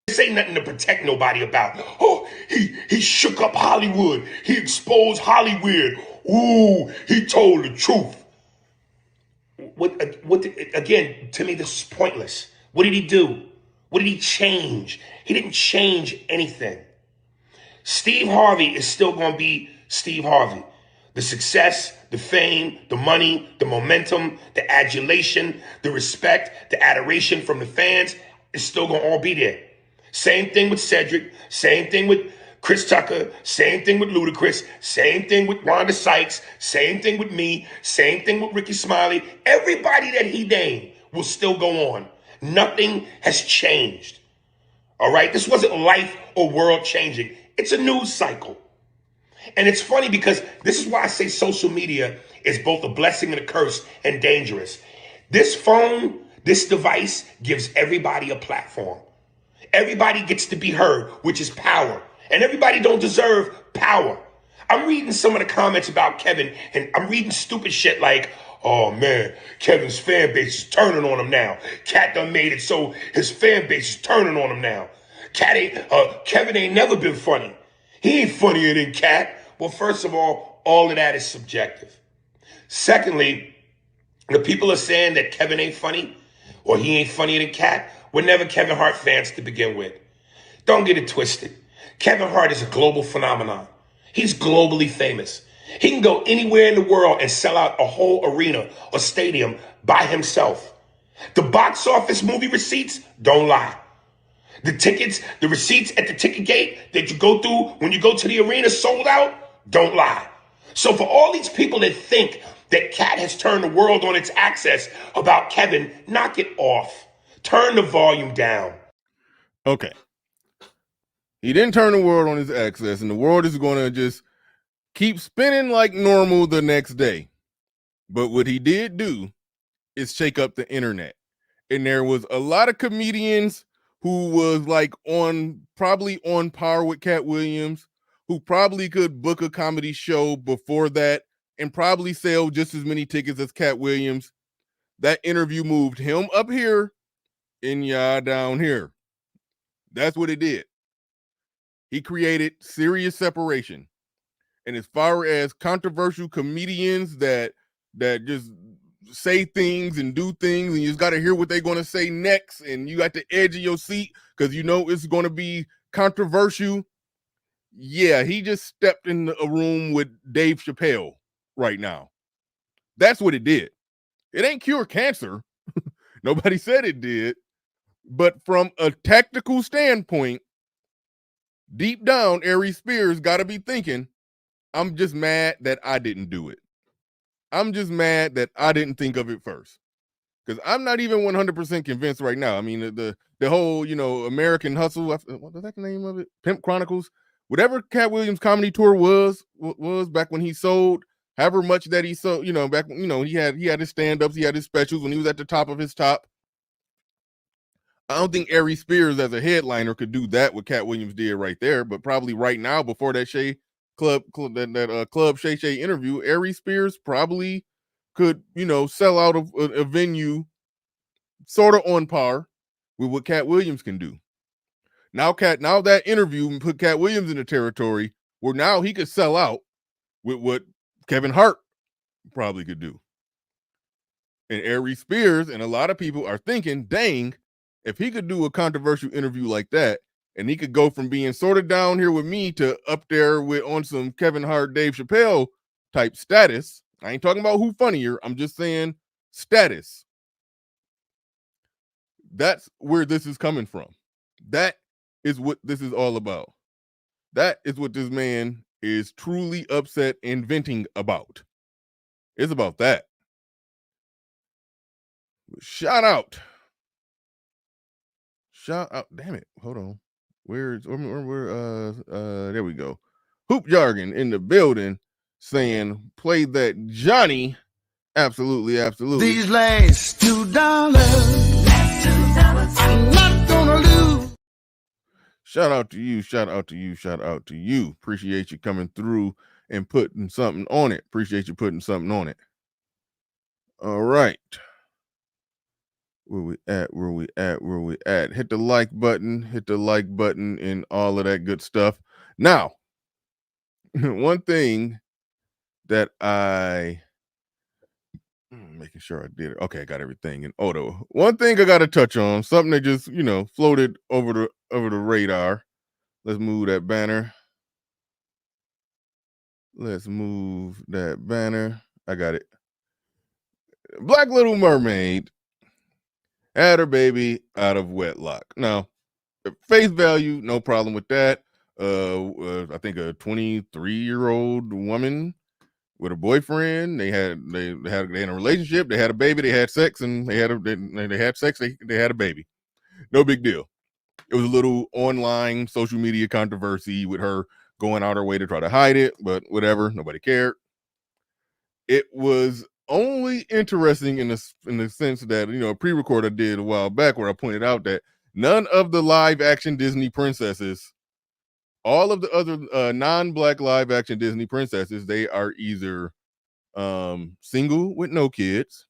This ain't nothing to protect nobody about. Oh, he shook up Hollywood. He exposed Hollywood. Ooh, he told the truth. Again, to me, this is pointless. What did he do? What did he change? He didn't change anything. Steve Harvey is still going to be Steve Harvey. The success, the fame, the money, the momentum, the adulation, the respect, the adoration from the fans is still going to all be there. Same thing with Cedric, same thing with Chris Tucker, same thing with Ludacris, same thing with Wanda Sykes, same thing with me, same thing with Ricky Smiley. Everybody that he named will still go on. Nothing has changed. All right? This wasn't life or world changing. It's a news cycle. And it's funny because this is why I say social media is both a blessing and a curse and dangerous. This phone, this device gives everybody a platform. Everybody gets to be heard, which is power. And everybody don't deserve power. I'm reading some of the comments about Kevin, and I'm reading stupid shit like, oh man, Kevin's fan base is turning on him now. Cat done made it so his fan base is turning on him now. Kevin ain't never been funny. He ain't funnier than Cat. Well, first of all of that is subjective. Secondly, the people are saying that Kevin ain't funny or he ain't funnier than Cat were never Kevin Hart fans to begin with. Don't get it twisted. Kevin Hart is a global phenomenon. He's globally famous. He can go anywhere in the world and sell out a whole arena or stadium by himself. The box office movie receipts don't lie. The tickets, the receipts at the ticket gate that you go through when you go to the arena sold out, don't lie. So for all these people that think that Cat has turned the world on its axis about Kevin, knock it off. Turn the volume down. Okay. He didn't turn the world on his axis, and the world is going to just keep spinning like normal the next day. But what he did do is shake up the internet. And there was a lot of comedians who was like probably on par with Cat Williams, who probably could book a comedy show before that and probably sell just as many tickets as Cat Williams. That interview moved him up here and y'all down here. That's what it did. He created serious separation. And as far as controversial comedians that just say things and do things, and you just got to hear what they're going to say next, and you got the edge of your seat because you know it's going to be controversial. Yeah, he just stepped in a room with Dave Chappelle right now. That's what it did. It ain't cure cancer. Nobody said it did. But from a tactical standpoint, deep down, Aries Spears got to be thinking, I'm just mad that I didn't do it. I'm just mad that I didn't think of it first. Because I'm not even 100% convinced right now. I mean, the whole, American Hustle, what was that the name of it? Pimp Chronicles. Whatever Cat Williams comedy tour was back when he sold, however much that he sold, back when, he had his stand-ups, he had his specials when he was at the top of his top. I don't think Aries Spears as a headliner could do that what Cat Williams did right there, but probably right now before that Club Shay Shay interview, Aries Spears probably could, sell out of a venue sort of on par with what Cat Williams can do. Now that interview put Cat Williams in the territory where now he could sell out with what Kevin Hart probably could do. And Aries Spears and a lot of people are thinking, dang, if he could do a controversial interview like that, and he could go from being sort of down here with me to up there with on some Kevin Hart, Dave Chappelle type status. I ain't talking about who funnier. I'm just saying status. That's where this is coming from. That is what this is all about. That is what this man is truly upset and venting about. It's about that. Shout out. Damn it. Hold on. Where there we go. Hoop Jargon in the building saying, play that Johnny. Absolutely. These last $2, I'm not gonna lose. Shout out to you. Appreciate you coming through and putting something on it. All right. Where we at? Hit the like button and all of that good stuff. Now, one thing that making sure I did it. Okay, I got everything in auto. One thing I got to touch on, something that just, floated over the radar. Let's move that banner. I got it. Black Little Mermaid had her baby out of wedlock. Now, face value, no problem with that. I think a 23-year-old woman with a boyfriend. They had a relationship. They had a baby. They had sex, and they had sex. They had a baby. No big deal. It was a little online social media controversy with her going out her way to try to hide it, but whatever. Nobody cared. It was only interesting in the sense that, a pre-record I did a while back where I pointed out that none of the live action Disney princesses, all of the other non-black live action Disney princesses, they are either single with no kids,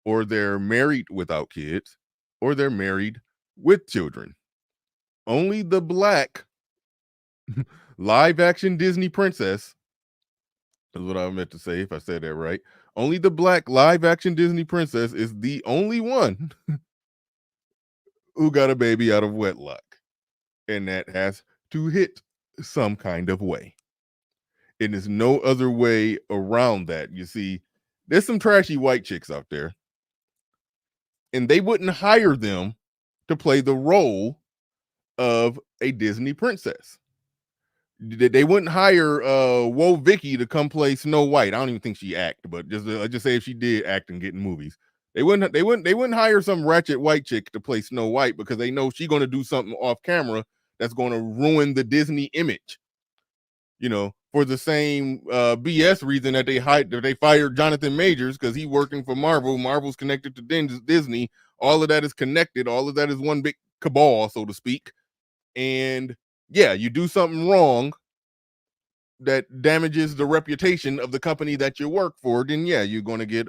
or they're married without kids, or they're married with children. Only the black live action Disney princess is what I meant to say, if I said that right. Only the black live action Disney princess is the only one who got a baby out of wedlock. And that has to hit some kind of way. And there's no other way around that. You see, there's some trashy white chicks out there, and they wouldn't hire them to play the role of a Disney princess. They wouldn't hire Woe Vicky to come play Snow White. I don't even think she acted, but just say if she did act and get in movies, they wouldn't hire some ratchet white chick to play Snow White because they know she's going to do something off camera that's going to ruin the Disney image. For the same BS reason that they fired Jonathan Majors because he's working for Marvel. Marvel's connected to Disney. All of that is connected. All of that is one big cabal, so to speak. And yeah, you do something wrong that damages the reputation of the company that you work for, then yeah, you're going to get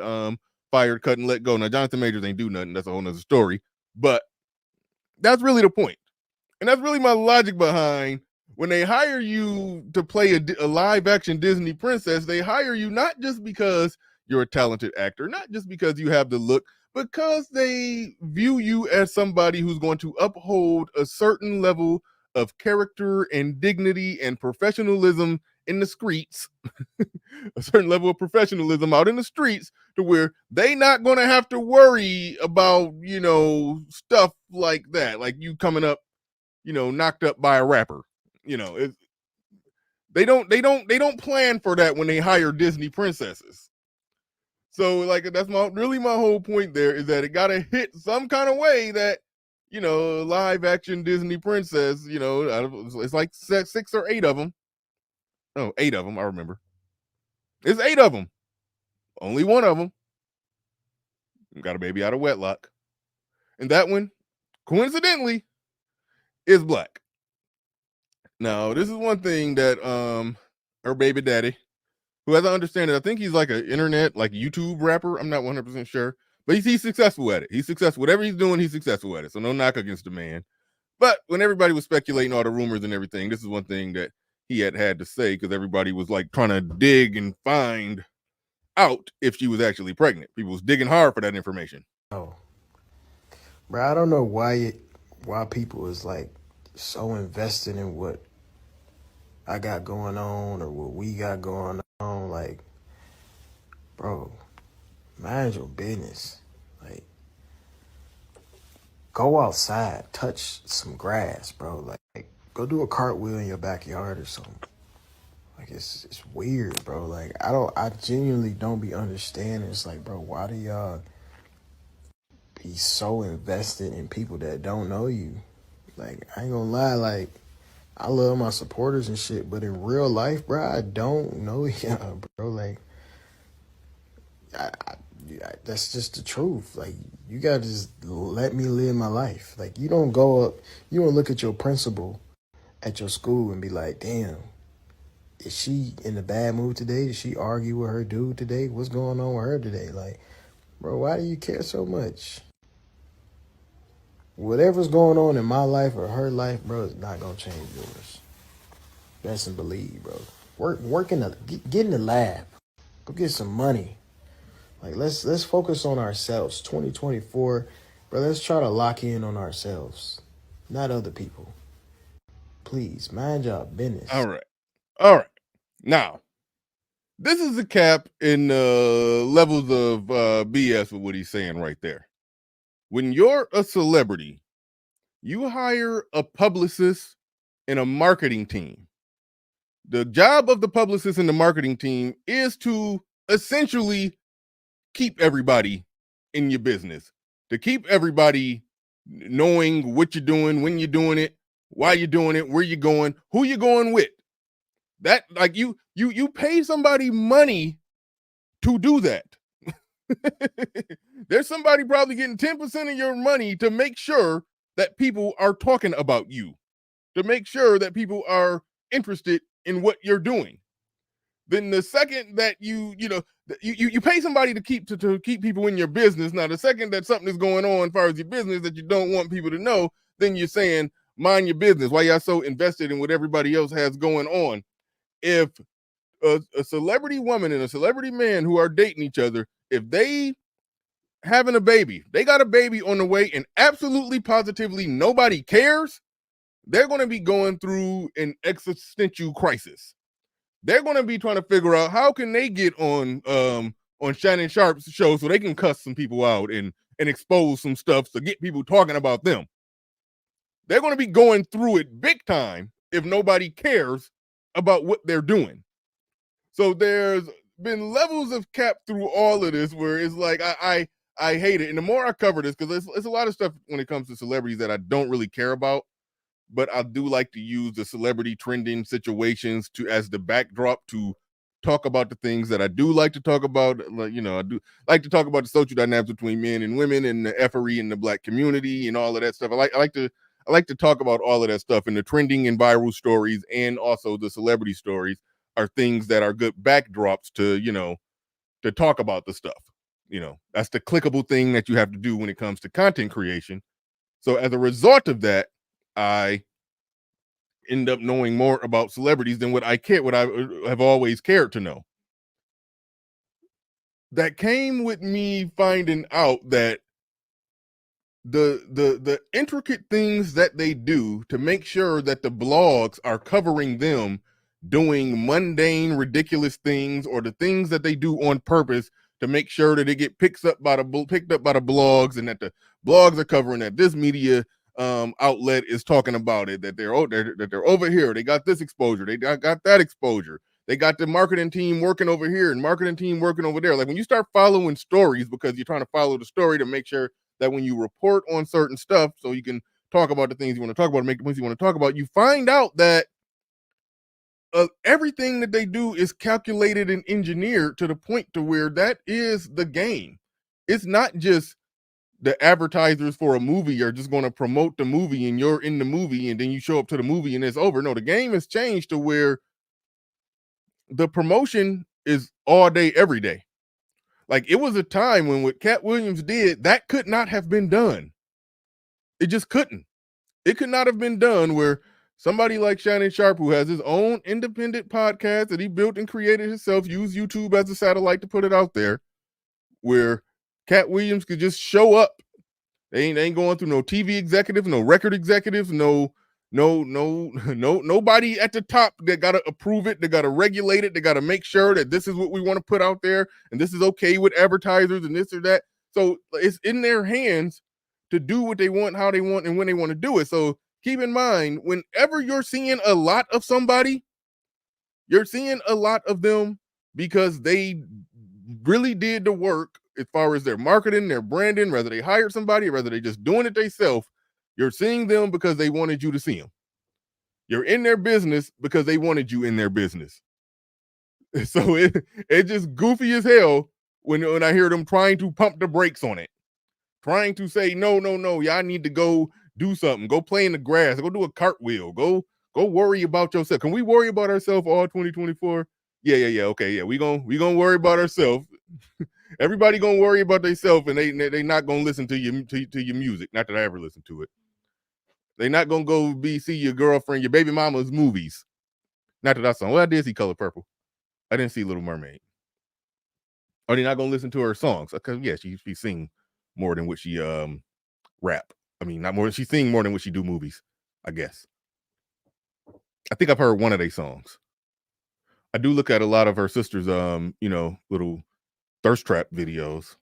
fired, cut, and let go. Now, Jonathan Majors ain't do nothing. That's a whole nother story. But that's really the point. And that's really my logic behind when they hire you to play a live action Disney princess. They hire you not just because you're a talented actor, not just because you have the look, because they view you as somebody who's going to uphold a certain level of character and dignity and professionalism in the streets, a certain level of professionalism out in the streets, to where they not going to have to worry about, stuff like that, like you coming up, knocked up by a rapper. They don't plan for that when they hire Disney princesses. So like that's my whole point there, is that it got to hit some kind of way that, live action Disney princess, it's like 6 or 8 of them. No, 8 of them. I remember. It's 8 of them. Only one of them got a baby out of wedlock. And that one, coincidentally, is black. Now, this is one thing that her baby daddy, who, as I understand it, I think he's like an internet, like YouTube rapper. I'm not 100% sure, but he's successful at it. He's successful. Whatever he's doing, he's successful at it. So no knock against the man. But when everybody was speculating all the rumors and everything, this is one thing that he had to say, because everybody was like trying to dig and find out if she was actually pregnant. People was digging hard for that information. Oh, bro, I don't know why people is like so invested in what I got going on or what we got going on. Like, bro, mind your business. Like, go outside, touch some grass, bro. Like go do a cartwheel in your backyard or something. Like, it's weird, bro. Like, I genuinely don't be understanding. It's like, bro, why do y'all be so invested in people that don't know you? Like, I ain't gonna lie, like, I love my supporters and shit, but in real life, bro, I don't know y'all, bro. Like, that's just the truth. Like, you gotta just let me live my life. Like, you don't look at your principal at your school and be like, damn, is she in a bad mood today? Did she argue with her dude today? What's going on with her today? Like, bro, why do you care so much? Whatever's going on in my life or her life, bro, is not gonna change yours. Best and believe, bro. Work get in the lab. Go get some money. Like, let's focus on ourselves. 2024, bro. Let's try to lock in on ourselves, not other people. Please mind your business. All right. Now, this is a cap in levels of BS with what he's saying right there. When you're a celebrity, you hire a publicist and a marketing team. The job of the publicist and the marketing team is to essentially keep everybody in your business, to keep everybody knowing what you're doing, when you're doing it, why you're doing it, where you're going, who you're going with. That, like, you pay somebody money to do that. There's somebody probably getting 10% of your money to make sure that people are talking about you, to make sure that people are interested in what you're doing. Then the second that you pay somebody to keep people in your business. Now, the second that something is going on as far as your business that you don't want people to know, then you're saying, mind your business. Why y'all so invested in what everybody else has going on? If a celebrity woman and a celebrity man who are dating each other, if they having a baby, they got a baby on the way, and absolutely positively nobody cares, they're going to be going through an existential crisis. They're going to be trying to figure out how can they get on Shannon Sharp's show so they can cuss some people out and expose some stuff to get people talking about them. They're going to be going through it big time if nobody cares about what they're doing. So there's been levels of cap through all of this where it's like I hate it. And the more I cover this, because there's a lot of stuff when it comes to celebrities that I don't really care about, but I do like to use the celebrity trending situations as the backdrop to talk about the things that I do like to talk about. I do like to talk about the social dynamics between men and women and the effery in the Black community and all of that stuff. I like to talk about all of that stuff, and the trending and viral stories and also the celebrity stories are things that are good backdrops to talk about the stuff. That's the clickable thing that you have to do when it comes to content creation. So as a result of that, I end up knowing more about celebrities than what I have always cared to know. That came with me finding out that the intricate things that they do to make sure that the blogs are covering them doing mundane, ridiculous things, or the things that they do on purpose to make sure that it get picked up by the blogs, and that the blogs are covering that this media outlet is talking about it, that they're over here, they got this exposure, they got that exposure, they got the marketing team working over here and marketing team working over there. Like, when you start following stories because you're trying to follow the story to make sure that when you report on certain stuff so you can talk about the things you want to talk about, make the points you want to talk about, you find out that everything that they do is calculated and engineered to the point to where that is the game. It's not just the advertisers for a movie are just going to promote the movie and you're in the movie and then you show up to the movie and it's over. No, the game has changed to where the promotion is all day, every day. Like, it was a time when what Cat Williams did, that could not have been done. It just couldn't. It could not have been done where somebody like Shannon Sharpe, who has his own independent podcast that he built and created himself, used YouTube as a satellite to put it out there, where Cat Williams could just show up. They ain't going through no TV executives, no record executives, nobody at the top that got to approve it. They got to regulate it. They got to make sure that this is what we want to put out there and this is okay with advertisers and this or that. So it's in their hands to do what they want, how they want, and when they want to do it. So keep in mind, whenever you're seeing a lot of somebody, you're seeing a lot of them because they really did the work as far as their marketing, their branding, whether they hired somebody or whether they just doing it themselves. You're seeing them because they wanted you to see them. You're in their business because they wanted you in their business. So it's just goofy as hell when I hear them trying to pump the brakes on it. Trying to say, no, y'all need to go do something. Go play in the grass. Go do a cartwheel. Go worry about yourself. Can we worry about ourselves all 2024? Yeah. Okay, yeah. We gonna worry about ourselves. Everybody gonna worry about themselves, and they not gonna listen to your music. Not that I ever listen to it. They not gonna go see your girlfriend, your baby mama's movies. Not that I saw. Well, I did see Color Purple. I didn't see Little Mermaid. Are they not gonna listen to her songs? Because yeah, she sing more than what she rap. I mean, not more. She sing more than what she do movies. I guess. I think I've heard one of their songs. I do look at a lot of her sister's little thirst trap videos.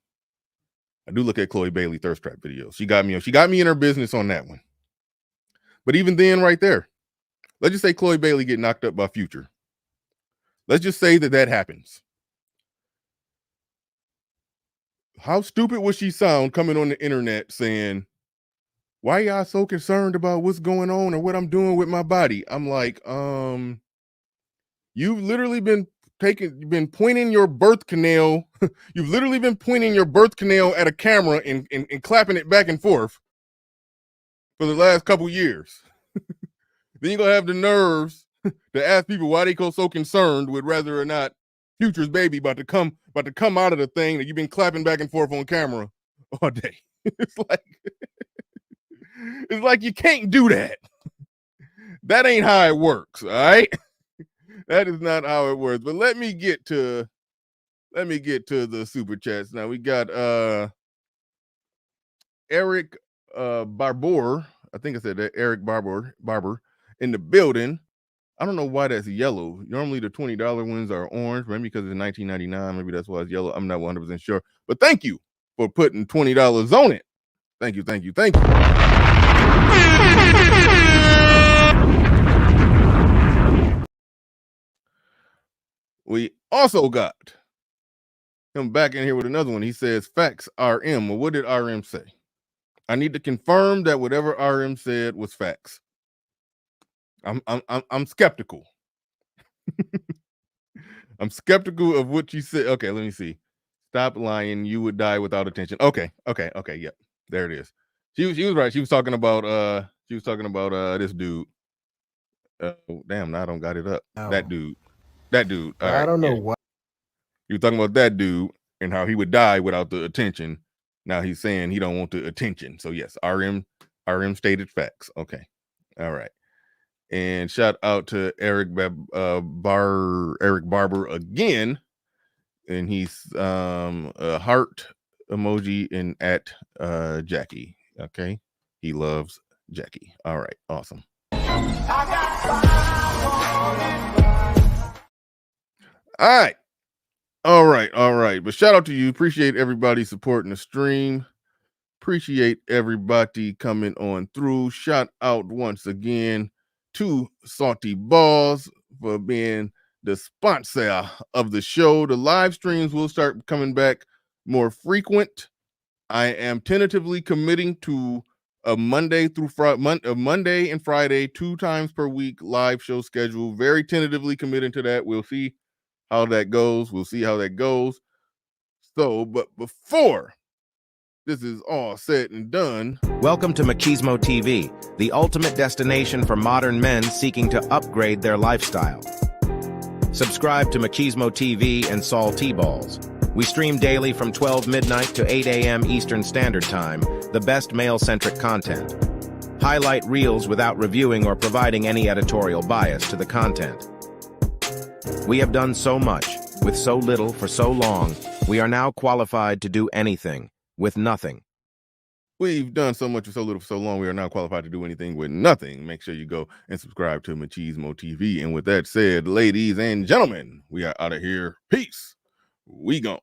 I do look at Chloe Bailey thirst trap videos. She got me in her business on that one. But even then, right there, let's just say Chloe Bailey get knocked up by Future. Let's just say that happens. How stupid would she sound coming on the internet saying, "Why y'all so concerned about what's going on or what I'm doing with my body?" I'm like, you've literally been pointing your birth canal. You've literally been pointing your birth canal at a camera and clapping it back and forth for the last couple years. Then you're gonna have the nerves to ask people why they go so concerned with whether or not Future's baby about to come out of the thing that you've been clapping back and forth on camera all day. It's like you can't do that. That ain't how it works, all right? That is not how it works. But let me get to the super chats. Now we got Eric Barbour. I think I said that, Eric Barber in the building. I don't know why that's yellow. Normally the $20 ones are orange, maybe because it's $19.99. Maybe that's why it's yellow. I'm not 100% sure. But thank you for putting $20 on it. Thank you. We also got him back in here with another one. He says, facts RM. Well, what did RM say? I need to confirm that whatever RM said was facts. I'm skeptical. I'm skeptical of what you said. Okay, let me see. Stop lying. You would die without attention. Okay. Yep. There it is. She was right. She was talking about this dude. Damn, now I don't got it up. No. That dude. I don't know why. You were talking about that dude and how he would die without the attention. Now he's saying he don't want the attention. So yes, RM stated facts. Okay. All right. And shout out to Eric Barber again. And he's a heart emoji in at Jackie. Okay. He loves Jackie. All right. Awesome. All right. But shout out to you. Appreciate everybody supporting the stream. Appreciate everybody coming on through. Shout out once again to Salty Balls for being the sponsor of the show. The live streams will start coming back more frequent. I am tentatively committing to a Monday through Monday and Friday, 2 times per week live show schedule. Very tentatively committing to that. We'll see how that goes. So, but before this is all said and done, welcome to Machismo TV, the ultimate destination for modern men seeking to upgrade their lifestyle. Subscribe to Machismo TV and Saul T-Balls. We stream daily from 12 midnight to 8 a.m. Eastern Standard Time, the best male-centric content. Highlight reels without reviewing or providing any editorial bias to the content. We have done so much, with so little for so long, we are now qualified to do anything, with nothing. We've done so much with so little for so long, we are now qualified to do anything with nothing. Make sure you go and subscribe to Machismo TV. And with that said, ladies and gentlemen, we are out of here. Peace. We gone.